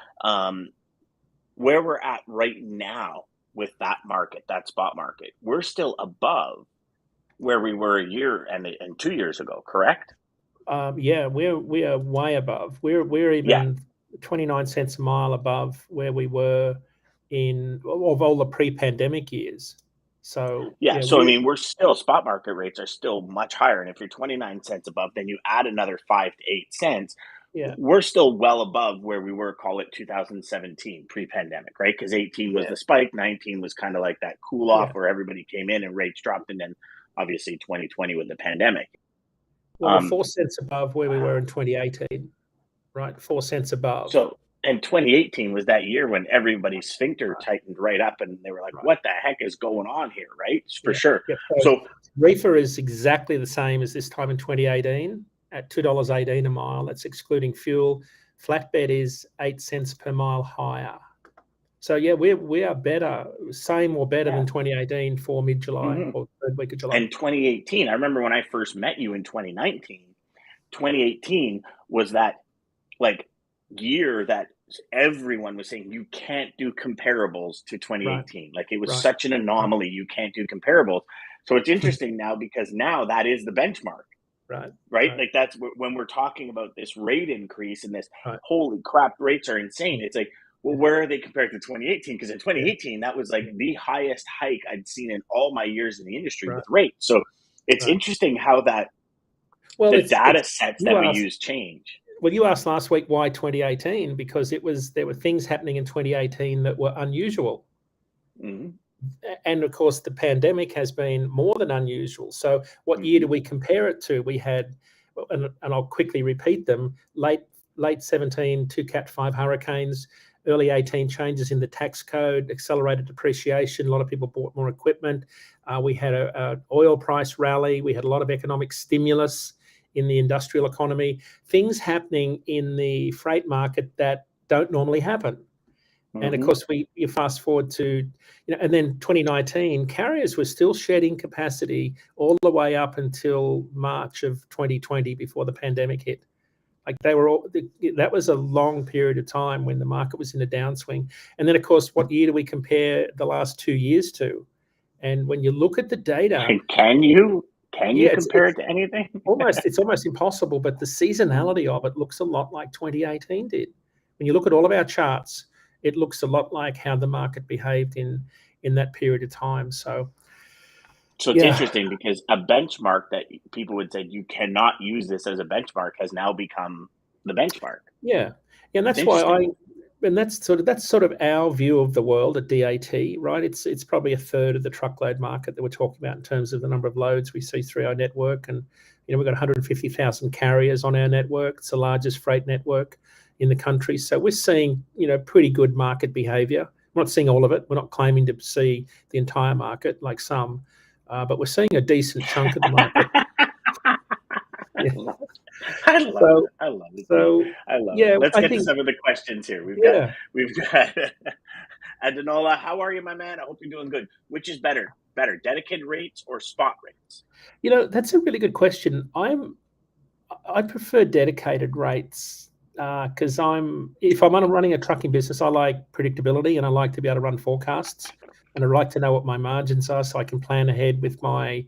Where we're at right now with that market, that spot market, we're still above where we were a year and 2 years ago, correct? We are way above. We're even 29 cents a mile above where we were of all the pre-pandemic years. So I mean, we're still, spot market rates are still much higher, and if you're 29 cents above, then you add another 5 to 8 cents. We're still well above where we were, call it 2017 pre-pandemic, right? Because 18 was the spike, 19 was kind of like that cool off where everybody came in and rates dropped, and then obviously 2020 with the pandemic. Well, we're 4 cents above where we were in 2018, right? 4 cents above. So, and 2018 was that year when everybody's sphincter tightened right up, and they were like, "What the heck is going on here?" Right? For sure. Yeah. So reefer is exactly the same as this time in 2018 at $2.18 a mile. That's excluding fuel. Flatbed is 8 cents per mile higher. So yeah, we are better, same or better than 2018 for mid-July or third week of July. And 2018, I remember when I first met you in 2019. 2018 was that year that everyone was saying you can't do comparables to 2018. Like it was such an anomaly. You can't do comparables. So it's interesting now because now that is the benchmark. Right. Like that's when we're talking about this rate increase and this holy crap, rates are insane. It's like, well, where are they compared to 2018? Because in 2018, that was like the highest hike I'd seen in all my years in the industry with rates. So it's interesting how the data sets that we use change. Well, you asked last week why 2018, because there were things happening in 2018 that were unusual. And of course, the pandemic has been more than unusual. So what year do we compare it to? We had, and I'll quickly repeat them, late 17, 2 Cat 5 hurricanes, early 18 changes in the tax code, accelerated depreciation. A lot of people bought more equipment. We had an oil price rally. We had a lot of economic stimulus in the industrial economy, things happening in the freight market that don't normally happen. And of course, you fast forward to, and then 2019, carriers were still shedding capacity all the way up until March of 2020 before the pandemic hit. Like that was a long period of time when the market was in a downswing. And then of course, what year do we compare the last 2 years to? And when you look at the data, can you compare it to anything? It's almost impossible, but the seasonality of it looks a lot like 2018 did. When you look at all of our charts, it looks a lot like how the market behaved in that period of time. So it's interesting because a benchmark that people would say you cannot use this as a benchmark has now become the benchmark. Yeah. And that's why that's sort of our view of the world at DAT, right? It's probably a third of the truckload market that we're talking about in terms of the number of loads we see through our network. And, we've got 150,000 carriers on our network. It's the largest freight network in the country. So we're seeing, pretty good market behavior. We're not seeing all of it. We're not claiming to see the entire market like some, but we're seeing a decent chunk of the market. I love So it. I love it, Dean. so I love it. yeah, Let's I get to think some of the questions here. yeah. We've got Adenola. How are you, my man? I hope you're doing good. Which is better? Better dedicated rates or spot rates? That's a really good question. I prefer dedicated rates because if I'm running a trucking business, I like predictability and I like to be able to run forecasts and I like to know what my margins are so I can plan ahead with my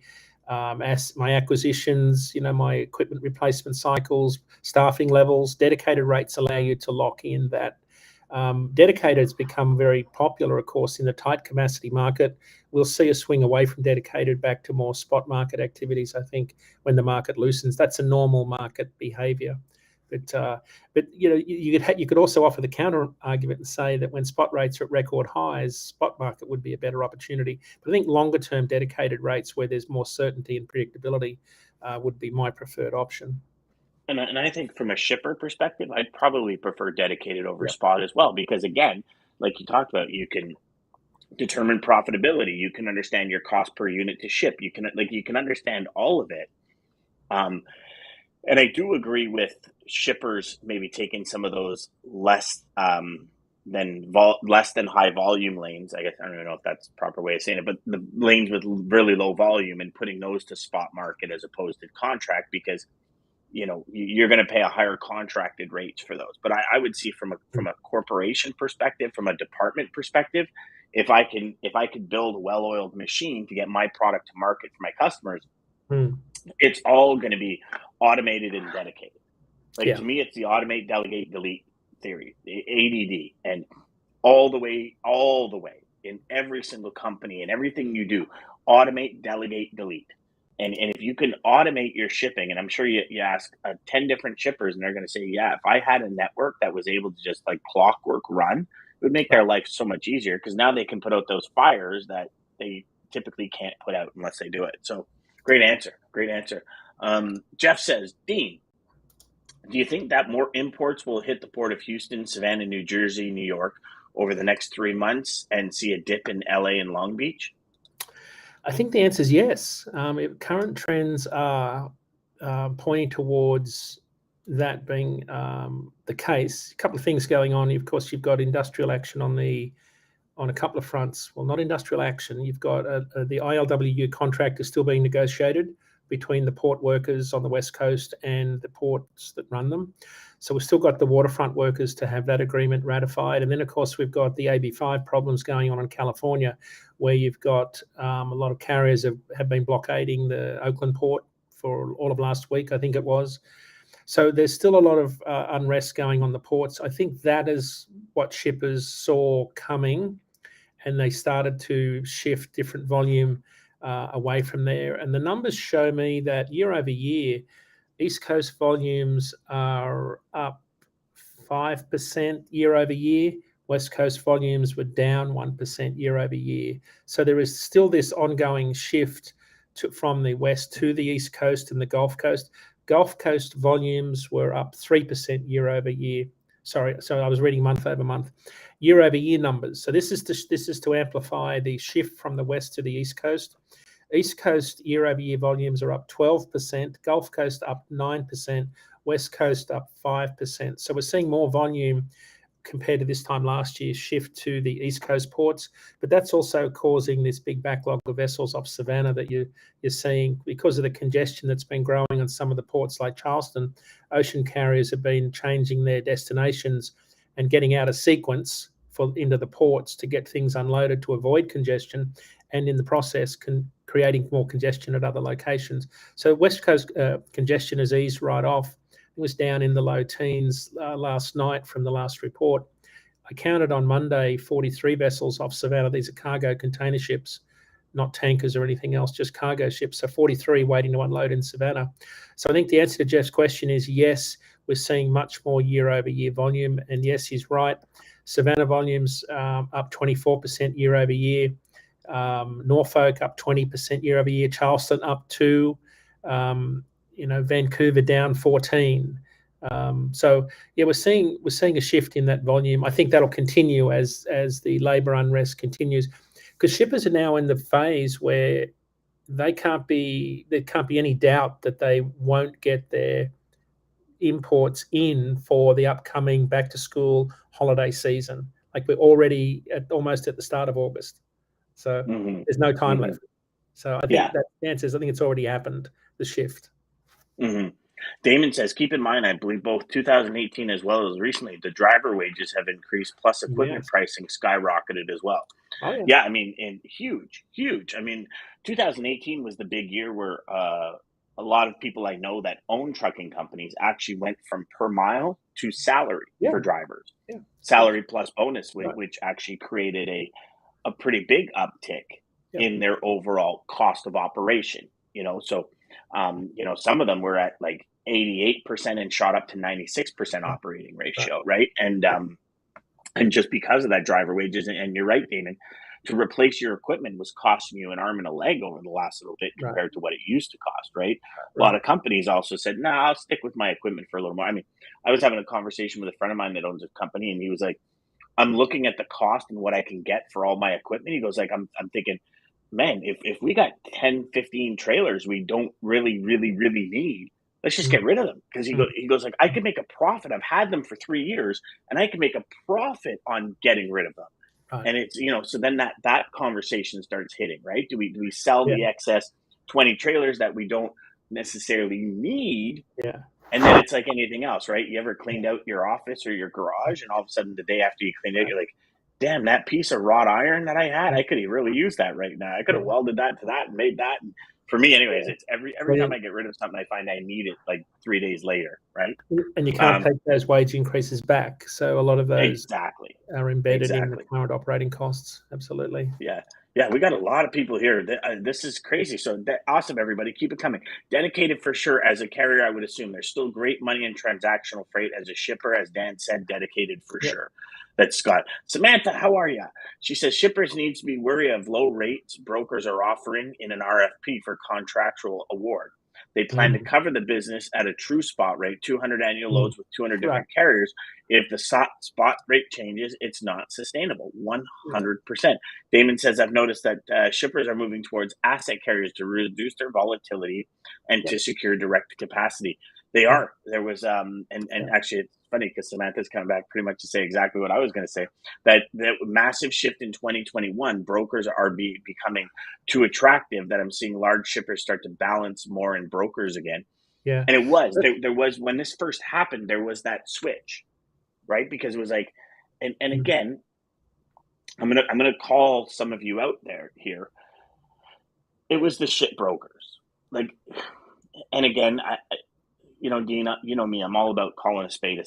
my acquisitions, my equipment replacement cycles, staffing levels. Dedicated rates allow you to lock in that. Dedicated has become very popular, of course, in the tight capacity market. We'll see a swing away from dedicated back to more spot market activities, I think, when the market loosens. That's a normal market behavior. But you could also offer the counter argument and say that when spot rates are at record highs, spot market would be a better opportunity. But I think longer term dedicated rates where there's more certainty and predictability would be my preferred option. And I think from a shipper perspective, I'd probably prefer dedicated over Yeah. spot as well, because again, like you talked about, you can determine profitability. You can understand your cost per unit to ship. You can understand all of it. Um, and I do agree with shippers maybe taking some of those less than high volume lanes. I guess I don't even know if that's the proper way of saying it, but the lanes with really low volume and putting those to spot market as opposed to contract, because you're going to pay a higher contracted rates for those. But I would see from a corporation perspective, from a department perspective, if I could build a well-oiled machine to get my product to market for my customers, it's all going to be automated and dedicated. To me, it's the automate, delegate, delete theory, the ADD, and all the way in every single company and everything you do, automate, delegate, delete. And if you can automate your shipping, and I'm sure you ask 10 different shippers and they're going to say, yeah, if I had a network that was able to just like clockwork run, it would make their life so much easier, because now they can put out those fires that they typically can't put out unless they do it. So great answer. Great answer. Jeff says, Dean, do you think that more imports will hit the port of Houston, Savannah, New Jersey, New York over the next 3 months and see a dip in LA and Long Beach? I think the answer is yes. Current trends are pointing towards that being the case. A couple of things going on. Of course, you've got industrial action on a couple of fronts. Well, not industrial action. You've got the ILWU contract is still being negotiated between the port workers on the West Coast and the ports that run them. So we've still got the waterfront workers to have that agreement ratified. And then, of course, we've got the AB5 problems going on in California, where you've got a lot of carriers have been blockading the Oakland port for all of last week, I think it was. So there's still a lot of unrest going on the ports. I think that is what shippers saw coming, and they started to shift different volume away from there. And the numbers show me that year over year, East Coast volumes are up 5% year over year. West Coast volumes were down 1% year over year. So there is still this ongoing shift from the West to the East Coast and the Gulf Coast. Gulf Coast volumes were up 3% year over year. Sorry, so I was reading month over month. Year over year numbers. So this is to amplify the shift from the West to the East Coast. East Coast year over year volumes are up 12%, Gulf Coast up 9%, West Coast up 5%. So we're seeing more volume compared to this time last year shift to the East Coast ports, but that's also causing this big backlog of vessels off Savannah that you're seeing because of the congestion that's been growing on some of the ports like Charleston. Ocean carriers have been changing their destinations and getting out of sequence into the ports to get things unloaded to avoid congestion, and in the process creating more congestion at other locations. So West Coast congestion has eased right off. It was down in the low teens last night from the last report. I counted on Monday 43 vessels off Savannah. These are cargo container ships, not tankers or anything else, just cargo ships. So 43 waiting to unload in Savannah. So I think the answer to Jeff's question is yes, we're seeing much more year over year volume. And yes, he's right. Savannah volumes up 24% year over year. Norfolk up 20% year over year. Charleston up 2%. Vancouver down 14. So yeah, we're seeing a shift in that volume. I think that'll continue as the labour unrest continues, because shippers are now in the phase where there can't be any doubt that they won't get their imports in for the upcoming back to school holiday season. Like we're already almost at the start of August. So there's no time left. So I think that answers, I think it's already happened, the shift. Daman says, keep in mind, I believe both 2018 as well as recently, the driver wages have increased, plus equipment pricing skyrocketed as well. Oh, yeah, I mean, and huge. I mean, 2018 was the big year where a lot of people I know that own trucking companies actually went from per mile to salary for drivers. Salary plus bonus, which actually created a pretty big uptick in their overall cost of operation. So some of them were at like 88% and shot up to 96% operating ratio, right? And just because of that driver wages, and you're right, Damon, to replace your equipment was costing you an arm and a leg over the last little bit compared to what it used to cost, right? A lot of companies also said, I'll stick with my equipment for a little more. I mean, I was having a conversation with a friend of mine that owns a company, and he was like, I'm looking at the cost and what I can get for all my equipment. He goes like, I'm thinking, man, if we got 10, 15 trailers we don't really need, let's just get rid of them. Because he goes like, I can make a profit. I've had them for 3 years, and I can make a profit on getting rid of them. And it's, so then that conversation starts hitting, right? Do we sell the excess 20 trailers that we don't necessarily need? And then it's like anything else, right? You ever cleaned out your office or your garage, and all of a sudden the day after you cleaned it, you're like, damn, that piece of wrought iron that I had, I could really use that right now. I could have welded that to that and made that. And for me, anyways, it's every time I get rid of something, I find I need it like 3 days later, right? And you can't take those wage increases back. So a lot of those are embedded in the current operating costs. Absolutely. Yeah, we got a lot of people here. This is crazy. So awesome, everybody. Keep it coming. Dedicated for sure. As a carrier, I would assume there's still great money in transactional freight. As a shipper, as Dan said, dedicated for sure. That's Scott. Samantha, how are you? She says shippers need to be wary of low rates brokers are offering in an RFP for contractual award. They plan to cover the business at a true spot rate, 200 annual loads with 200 different carriers. If the spot rate changes, it's not sustainable, 100%. Damon says, I've noticed that shippers are moving towards asset carriers to reduce their volatility and to secure direct capacity. They are. There was, and actually it's funny because Samantha's coming back pretty much to say exactly what I was going to say, that massive shift in 2021, brokers are becoming too attractive that I'm seeing large shippers start to balance more in brokers again. And it was, there was, when this first happened, there was that switch, right? Because it was like, and again, I'm going to call some of you out there here. It was the shit brokers. Like, and again, Dean, you know me, I'm all about calling a spade,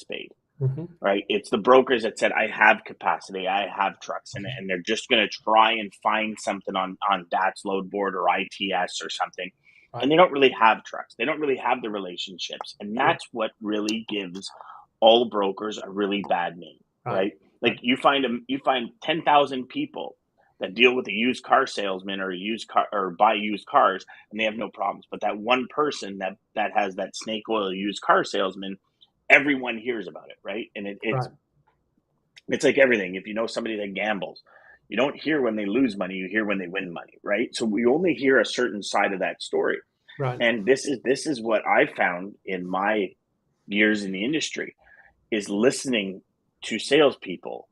right? It's the brokers that said, I have capacity, I have trucks, and they're just going to try and find something on DATS load board or ITS or something. And they don't really have trucks. They don't really have the relationships. And that's what really gives all brokers a really bad name, right? Like you find 10,000 people that deal with a used car salesman or buy used cars, and they have no problems. But that one person that has that snake oil used car salesman, everyone hears about it, right? And it's like everything. If you know somebody that gambles, you don't hear when they lose money, you hear when they win money, right? So we only hear a certain side of that story. And this is what I found in my years in the industry, is listening to salespeople.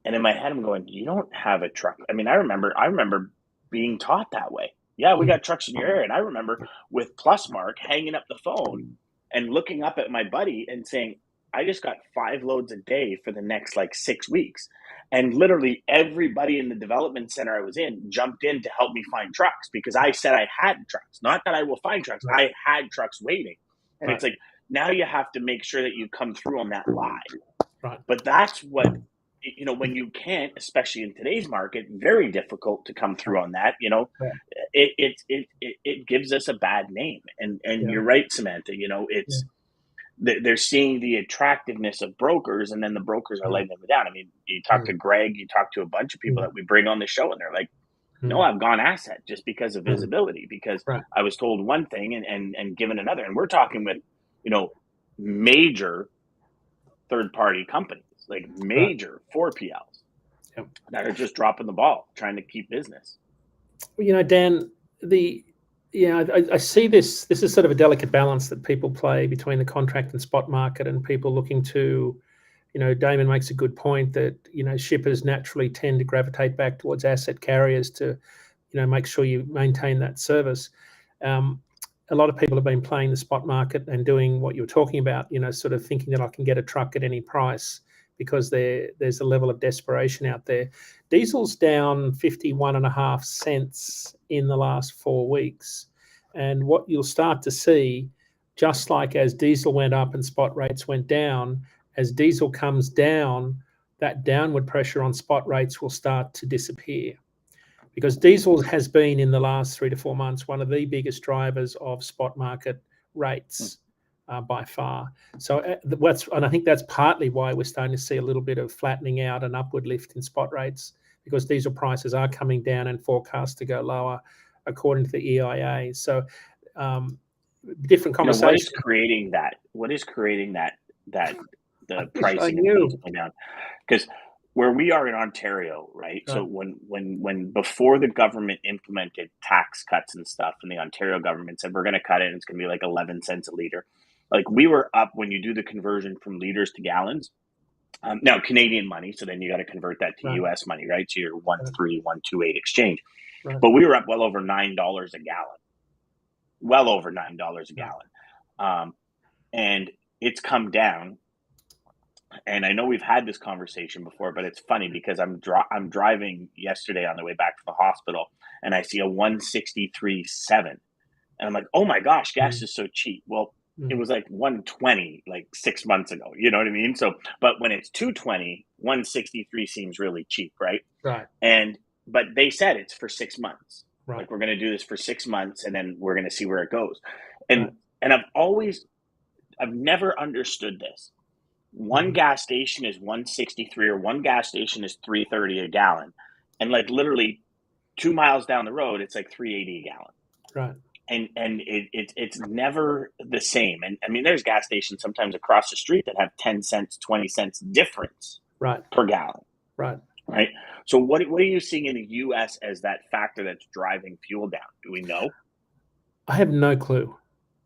And in my head, I'm going, you don't have a truck. I mean, I remember being taught that way. Yeah, we got trucks in your area. And I remember with Plusmark hanging up the phone and looking up at my buddy and saying, I just got 5 loads a day for the next 6 weeks. And literally everybody in the development center I was in jumped in to help me find trucks because I said I had trucks. Not that I will find trucks. I had trucks waiting. And it's like, now you have to make sure that you come through on that lie. But that's what, when you can't, especially in today's market, very difficult to come through on that. It gives us a bad name. And you're right, Samantha. It's they're seeing the attractiveness of brokers, and then the brokers are letting them down. I mean, you talk to Greg, you talk to a bunch of people that we bring on the show, and they're like, "No, I've gone asset just because of visibility, because I was told one thing and given another." And we're talking with, major third-party companies, like major 4PLs that are just dropping the ball, trying to keep business. Well, Dan, Yeah, I see this. This is sort of a delicate balance that people play between the contract and spot market, and people looking to, Daman makes a good point that, shippers naturally tend to gravitate back towards asset carriers to, make sure you maintain that service. A lot of people have been playing the spot market and doing what you're talking about, sort of thinking that I can get a truck at any price because there's a level of desperation out there. Diesel's down 51.5 cents in the last 4 weeks. And what you'll start to see, just like as diesel went up and spot rates went down, as diesel comes down, that downward pressure on spot rates will start to disappear. Because diesel has been, in the last 3 to 4 months, one of the biggest drivers of spot market rates by far. So and I think that's partly why we're starting to see a little bit of flattening out and upward lift in spot rates, because diesel prices are coming down and forecast to go lower, according to the EIA. So different conversation. What is creating that? What is creating that the pricing of diesel going down? Because where we are in Ontario, right? So when before the government implemented tax cuts and stuff, and the Ontario government said we're going to cut it, and it's going to be like 11 cents a liter. Like, we were up, when you do the conversion from liters to gallons. Now Canadian money, so then you got to convert that to US money, right? So your 1.3128 exchange. Right. But we were up well over $9 a gallon. Well over $9 a gallon. And it's come down. And I know we've had this conversation before, but it's funny because I'm driving yesterday on the way back from the hospital, and I see a 163.7, and I'm like, oh my gosh, gas is so cheap. Well, it was like 120 like 6 months ago. You know what I mean? So, but when it's 220, 163 seems really cheap, right? Right. But they said it's for 6 months. Right. Like, we're going to do this for 6 months, and then we're going to see where it goes. And I've never understood this. One gas station is 163, or one gas station is 330 a gallon, and like literally 2 miles down the road, it's like 380 a gallon. Right. And it's never the same. And I mean, there's gas stations sometimes across the street that have 10 cents, 20 cents difference per gallon. Right. Right. So what are you seeing in the U.S. as that factor that's driving fuel down? Do we know? I have no clue.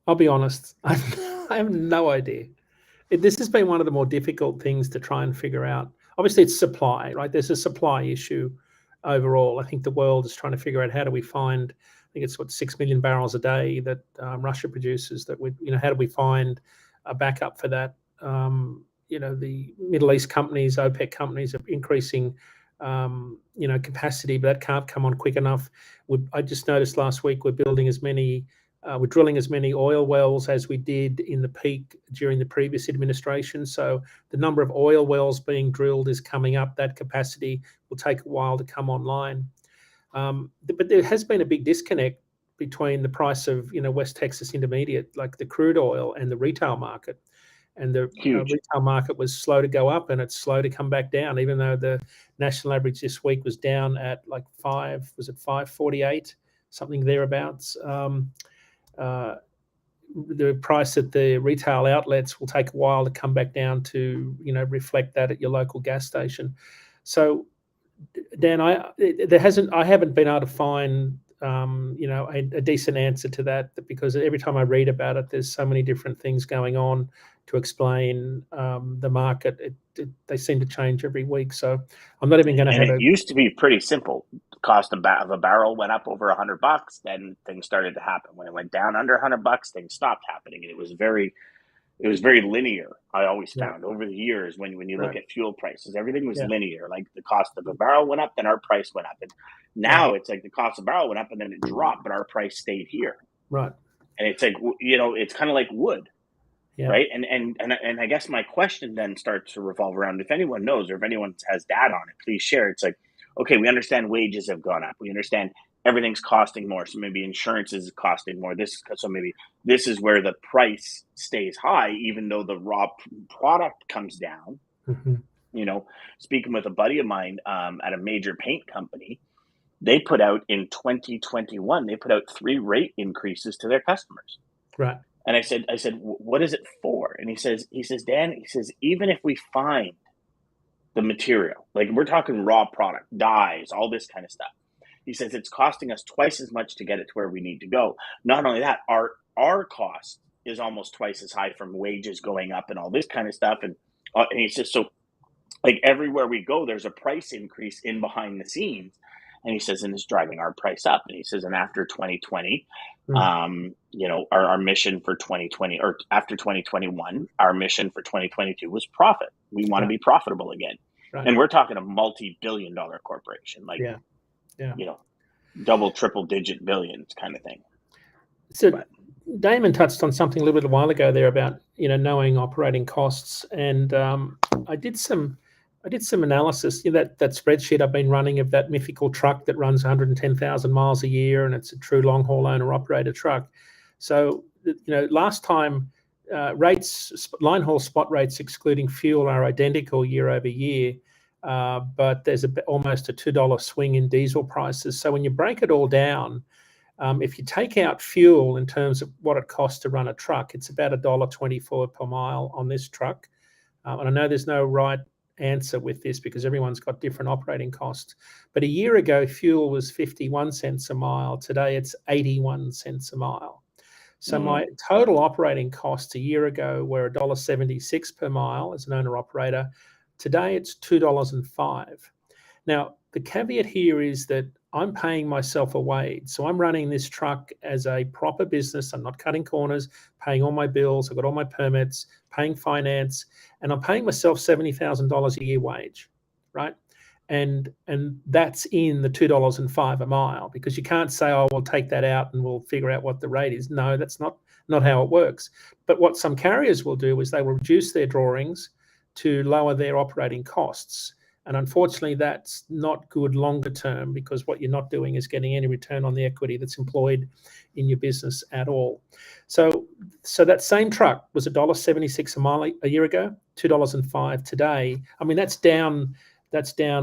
I'll be honest. I have no idea. This has been one of the more difficult things to try and figure out. Obviously, it's supply, right? There's a supply issue overall. I think the world is trying to figure out how do we find, I think it's 6 million barrels a day that Russia produces, that how do we find a backup for that? The Middle East companies, OPEC companies, are increasing, capacity, but that can't come on quick enough. I just noticed last week we're drilling as many oil wells as we did in the peak during the previous administration. So the number of oil wells being drilled is coming up. That capacity will take a while to come online. But there has been a big disconnect between the price of West Texas Intermediate, like the crude oil, and the retail market. And the retail market was slow to go up, and it's slow to come back down, even though the national average this week was down at like 548, something thereabouts. The price at the retail outlets will take a while to come back down to reflect that at your local gas station. So, Dan, I haven't been able to find a decent answer to that, because every time I read about it, there's so many different things going on to explain the market. They seem to change every week. So I'm not even going to have it used to be pretty simple. The cost of a barrel went up over $100, then things started to happen. When it went down under $100, things stopped happening, and it was very linear. I always found over the years, when you look at fuel prices, everything was linear. Like, the cost of a barrel went up, then our price went up. And now it's like the cost of a barrel went up and then it dropped, but our price stayed here. Right. And it's like, it's kind of like wood. Yeah. Right. And I guess my question then starts to revolve around, if anyone knows, or if anyone has data on it, please share. It's like, okay, we understand wages have gone up. We understand everything's costing more. So maybe insurance is costing more. So maybe this is where the price stays high, even though the raw product comes down. Mm-hmm. Speaking with a buddy of mine at a major paint company, they put out in 2021, they put out 3 rate increases to their customers. Right. And I said, what is it for? And he says, Dan, even if we find the material, like, we're talking raw product, dyes, all this kind of stuff. He says it's costing us twice as much to get it to where we need to go. Not only that, our cost is almost twice as high from wages going up and all this kind of stuff. And he says, so like everywhere we go, there's a price increase in behind the scenes. And he says, and it's driving our price up. And he says, and after 2020, you know, our mission for 2020, or after 2021, our mission for 2022 was profit. We want to be profitable again. Right. And we're talking a multi-billion-dollar corporation, like, you know, double, triple digit billions kind of thing. So Daman touched on something a little bit a while ago there about, you know, knowing operating costs. And I did some analysis. You know, that spreadsheet I've been running of that mythical truck that runs 110,000 miles a year, and it's a true long haul owner operator truck. So, you know, last time line haul spot rates excluding fuel are identical year over year, but there's almost a $2 swing in diesel prices. So when you break it all down, if you take out fuel in terms of what it costs to run a truck, it's about $1.24 per mile on this truck. And I know there's no right answer with this because everyone's got different operating costs. But a year ago, fuel was 51 cents a mile. Today, it's 81 cents a mile. So my total operating costs a year ago were $1.76 per mile as an owner-operator. Today, it's $2.05. Now, the caveat here is that I'm paying myself a wage. So I'm running this truck as a proper business. I'm not cutting corners, paying all my bills. I've got all my permits, paying finance, and I'm paying myself $70,000 a year wage, right? And that's in the $2.05 a mile, because you can't say, oh, we'll take that out and we'll figure out what the rate is. No, that's not how it works. But what some carriers will do is they will reduce their drawings to lower their operating costs. And unfortunately, that's not good longer term, because what you're not doing is getting any return on the equity that's employed in your business at all. So that same truck was $1.76 a mile a year ago, $2.05 today. I mean, that's down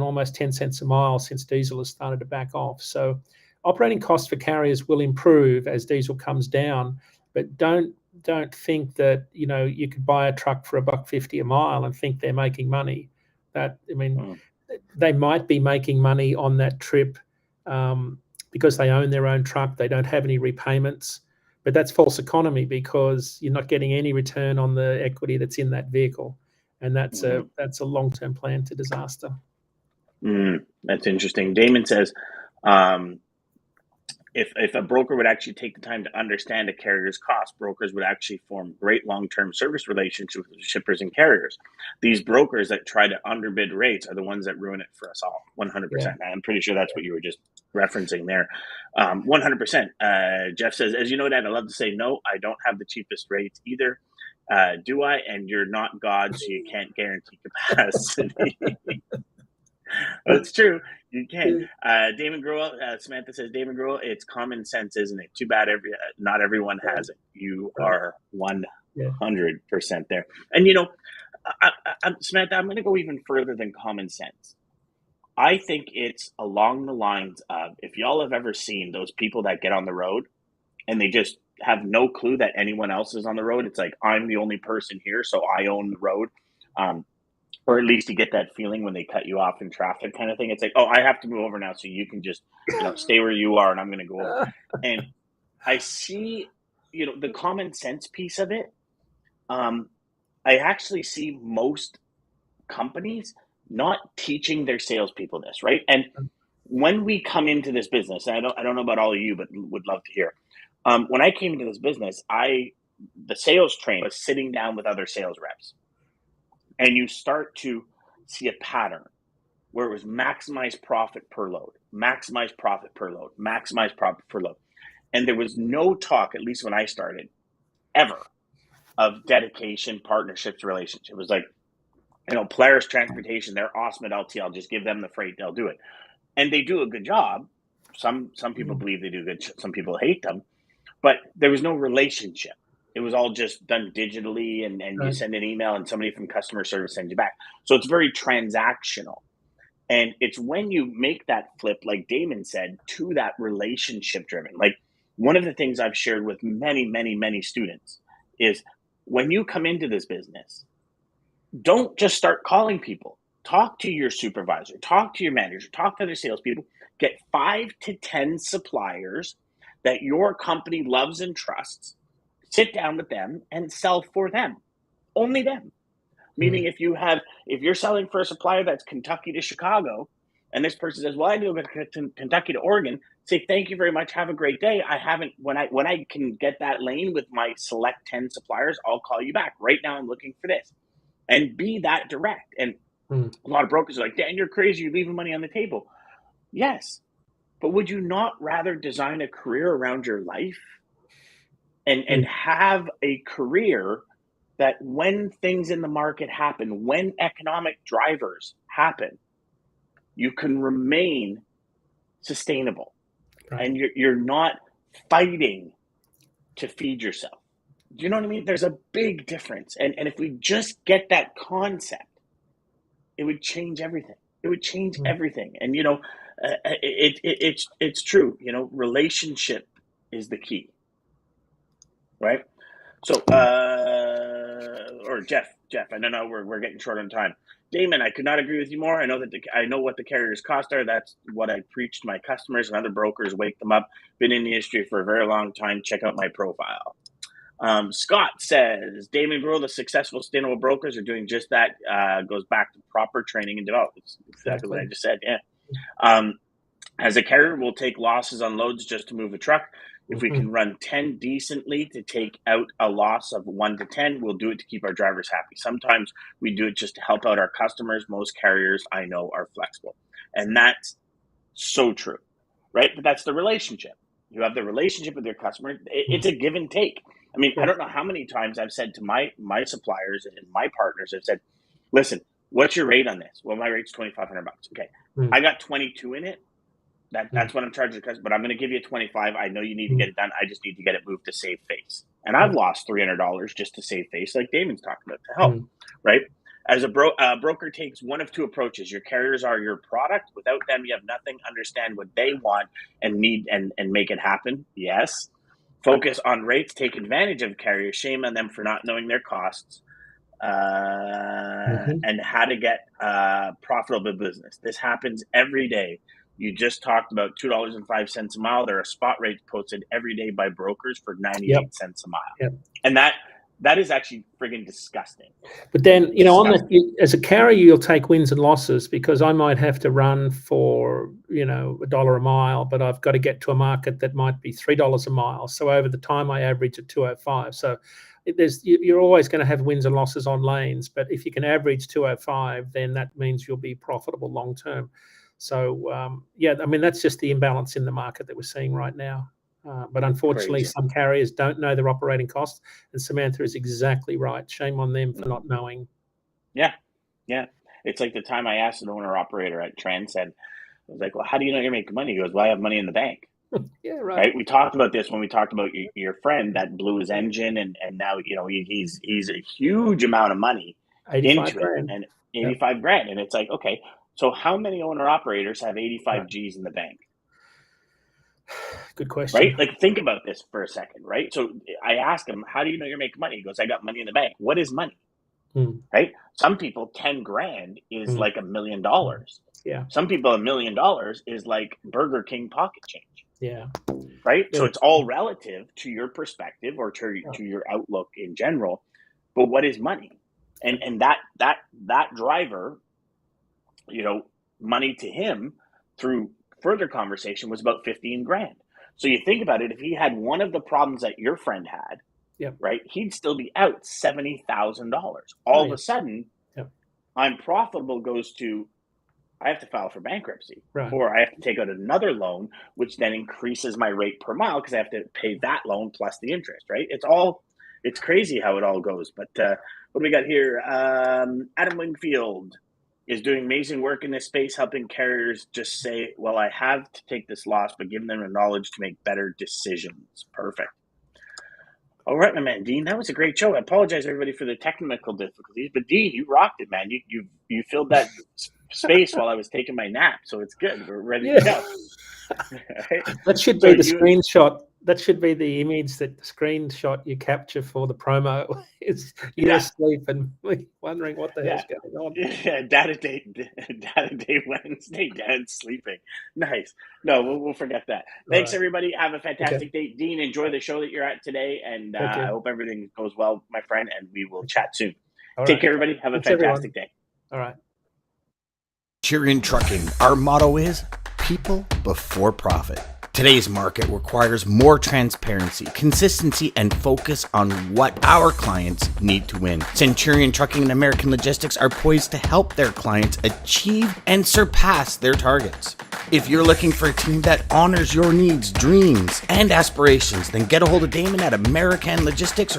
almost 10 cents a mile since diesel has started to back off. So operating costs for carriers will improve as diesel comes down, but don't think that, you know, you could buy a truck for $1.50 a mile and think they're making money. They might be making money on that trip because they own their own truck. They don't have any repayments, but that's false economy because you're not getting any return on the equity that's in that vehicle, and that's a long-term plan to disaster. That's interesting. Daman says, if a broker would actually take the time to understand a carrier's cost, brokers would actually form great long-term service relationships with shippers and carriers. These brokers that try to underbid rates are the ones that ruin it for us all. 100%. Yeah. I'm pretty sure that's what you were just referencing there. 100%. Jeff says, as you know, Dad, I love to say no. I don't have the cheapest rates either. Do I? And you're not God, so you can't guarantee capacity. That's true. You can. Daman Grohl, Samantha says, Daman Grohl, it's common sense, isn't it? Too bad not everyone has it. You are 100% there. And, you know, Samantha, I'm going to go even further than common sense. I think it's along the lines of, if y'all have ever seen those people that get on the road and they just have no clue that anyone else is on the road. It's like, I'm the only person here, so I own the road. Or at least you get that feeling when they cut you off in traffic kind of thing. It's like, oh, I have to move over now, so you can just, you know, stay where you are and I'm going to go over. And I see, you know, the common sense piece of it. I actually see most companies not teaching their salespeople this, right? And when we come into this business, and I don't know about all of you, but would love to hear. When I came into this business, the sales trainer was sitting down with other sales reps. And you start to see a pattern where it was maximize profit per load, maximize profit per load, maximize profit per load. And there was no talk, at least when I started, ever, of dedication, partnerships, relationship. It was like, you know, Polaris Transportation, they're awesome at LTL. Just give them the freight, they'll do it. And they do a good job. Some people believe they do good. Some people hate them. But there was no relationship. It was all just done digitally, and you send an email and somebody from customer service sends you back. So it's very transactional. And it's when you make that flip, like Daman said, to that relationship driven. Like, one of the things I've shared with many, many, many students is when you come into this business, don't just start calling people. Talk to your supervisor, talk to your manager, talk to other salespeople, Get 5 to 10 suppliers that your company loves and trusts. Sit down with them and sell for them. Only them. Meaning if you're selling for a supplier that's Kentucky to Chicago, and this person says, well, I do Kentucky to Oregon, say, thank you very much. Have a great day. When I can get that lane with my select 10 suppliers, I'll call you back. Right now, I'm looking for this. And be that direct. And a lot of brokers are like, Dan, you're crazy. You're leaving money on the table. Yes. But would you not rather design a career around your life and have a career that when things in the market happen, when economic drivers happen, you can remain sustainable, and you're not fighting to feed yourself. Do you know what I mean? There's a big difference. And if we just get that concept, it would change everything. It would change everything. And, it's true. Relationship is the key, right? So, or Jeff, I don't know, we're getting short on time. Daman, I could not agree with you more. I know what the carriers' costs are. That's what I preach to my customers and other brokers. Wake them up. Been in the industry for a very long time. Check out my profile. Scott says, Daman Grohl, the successful sustainable brokers are doing just that. Goes back to proper training and development. That's exactly what I just said. Yeah. As a carrier, we'll take losses on loads just to move a truck. If we can run 10 decently to take out a loss of 1 to 10, we'll do it to keep our drivers happy. Sometimes we do it just to help out our customers. Most carriers I know are flexible. And that's so true, right? But that's the relationship. You have the relationship with your customer. It's a give and take. I mean, I don't know how many times I've said to my suppliers and my partners, I've said, listen, what's your rate on this? Well, my rate's $2,500. Okay. I got 22 in it. That's what I'm charging the customer, but I'm going to give you 25. I know you need to get it done. I just need to get it moved to save face. And I've lost $300 just to save face, like Damon's talking about, to help, right? As a broker takes one of two approaches. Your carriers are your product. Without them, you have nothing. Understand what they want and need and make it happen. Yes. Focus on rates. Take advantage of carriers. Shame on them for not knowing their costs and how to get profitable business. This happens every day. You just talked about $2.05 a mile. There are spot rates posted every day by brokers for 98 cents a mile. And that is actually friggin' disgusting. But then, on that, as a carrier, you'll take wins and losses, because I might have to run for, $1 a mile, but I've got to get to a market that might be $3 a mile. So over the time, I average at 205. So you're always going to have wins and losses on lanes. But if you can average 205, then that means you'll be profitable long term. So, that's just the imbalance in the market that we're seeing right now. But unfortunately, some carriers don't know their operating costs, and Samantha is exactly right. Shame on them for not knowing. Yeah. It's like the time I asked an owner-operator at Transcend, I was like, well, how do you know you're making money? He goes, well, I have money in the bank. Yeah, right. We talked about this when we talked about your friend that blew his engine, and now, he's a huge amount of money into $85,000. it, and 85 grand. And it's like, okay, so how many owner-operators have 85 G's in the bank? Good question. Right? Like, think about this for a second, right? So I asked him, how do you know you're making money? He goes, I got money in the bank. What is money? Right? Some people, 10 grand is like $1 million. Yeah. Some people, $1 million is like Burger King pocket change. Yeah. Right? So it's all relative to your perspective or to your outlook in general. But what is money? And that driver, money to him through further conversation was about 15 grand. So you think about it, if he had one of the problems that your friend had, right, he'd still be out $70,000. All of a sudden, I'm profitable goes to, I have to file for bankruptcy, or I have to take out another loan, which then increases my rate per mile because I have to pay that loan plus the interest, right? It's crazy how it all goes. But what do we got here? Adam Wingfield is doing amazing work in this space, helping carriers just say, well, I have to take this loss, but giving them the knowledge to make better decisions. Perfect. All right, my man, Dean, that was a great show. I apologize, everybody, for the technical difficulties, but Dean, you rocked it, man. You filled that space while I was taking my nap, so it's good. We're ready to go. That should be the screenshot That should be the image, that the screenshot you capture for the promo is you Yeah. asleep and wondering what the hell's going on. Yeah, data day Wednesday, Dad's sleeping. Nice. No, we'll forget that. Thanks, Right. everybody. Have a fantastic day. Dean, enjoy the show that you're at today, and Thank you. I hope everything goes well, my friend, and we will chat soon. All Take right. care, everybody. Have a Thanks, everyone. fantastic day. All right. Centurion Trucking, our motto is people before profit. Today's market requires more transparency, consistency, and focus on what our clients need to win. Centurion Trucking and American Logistics are poised to help their clients achieve and surpass their targets. If you're looking for a team that honors your needs, dreams, and aspirations, then get a hold of Daman at American Logistics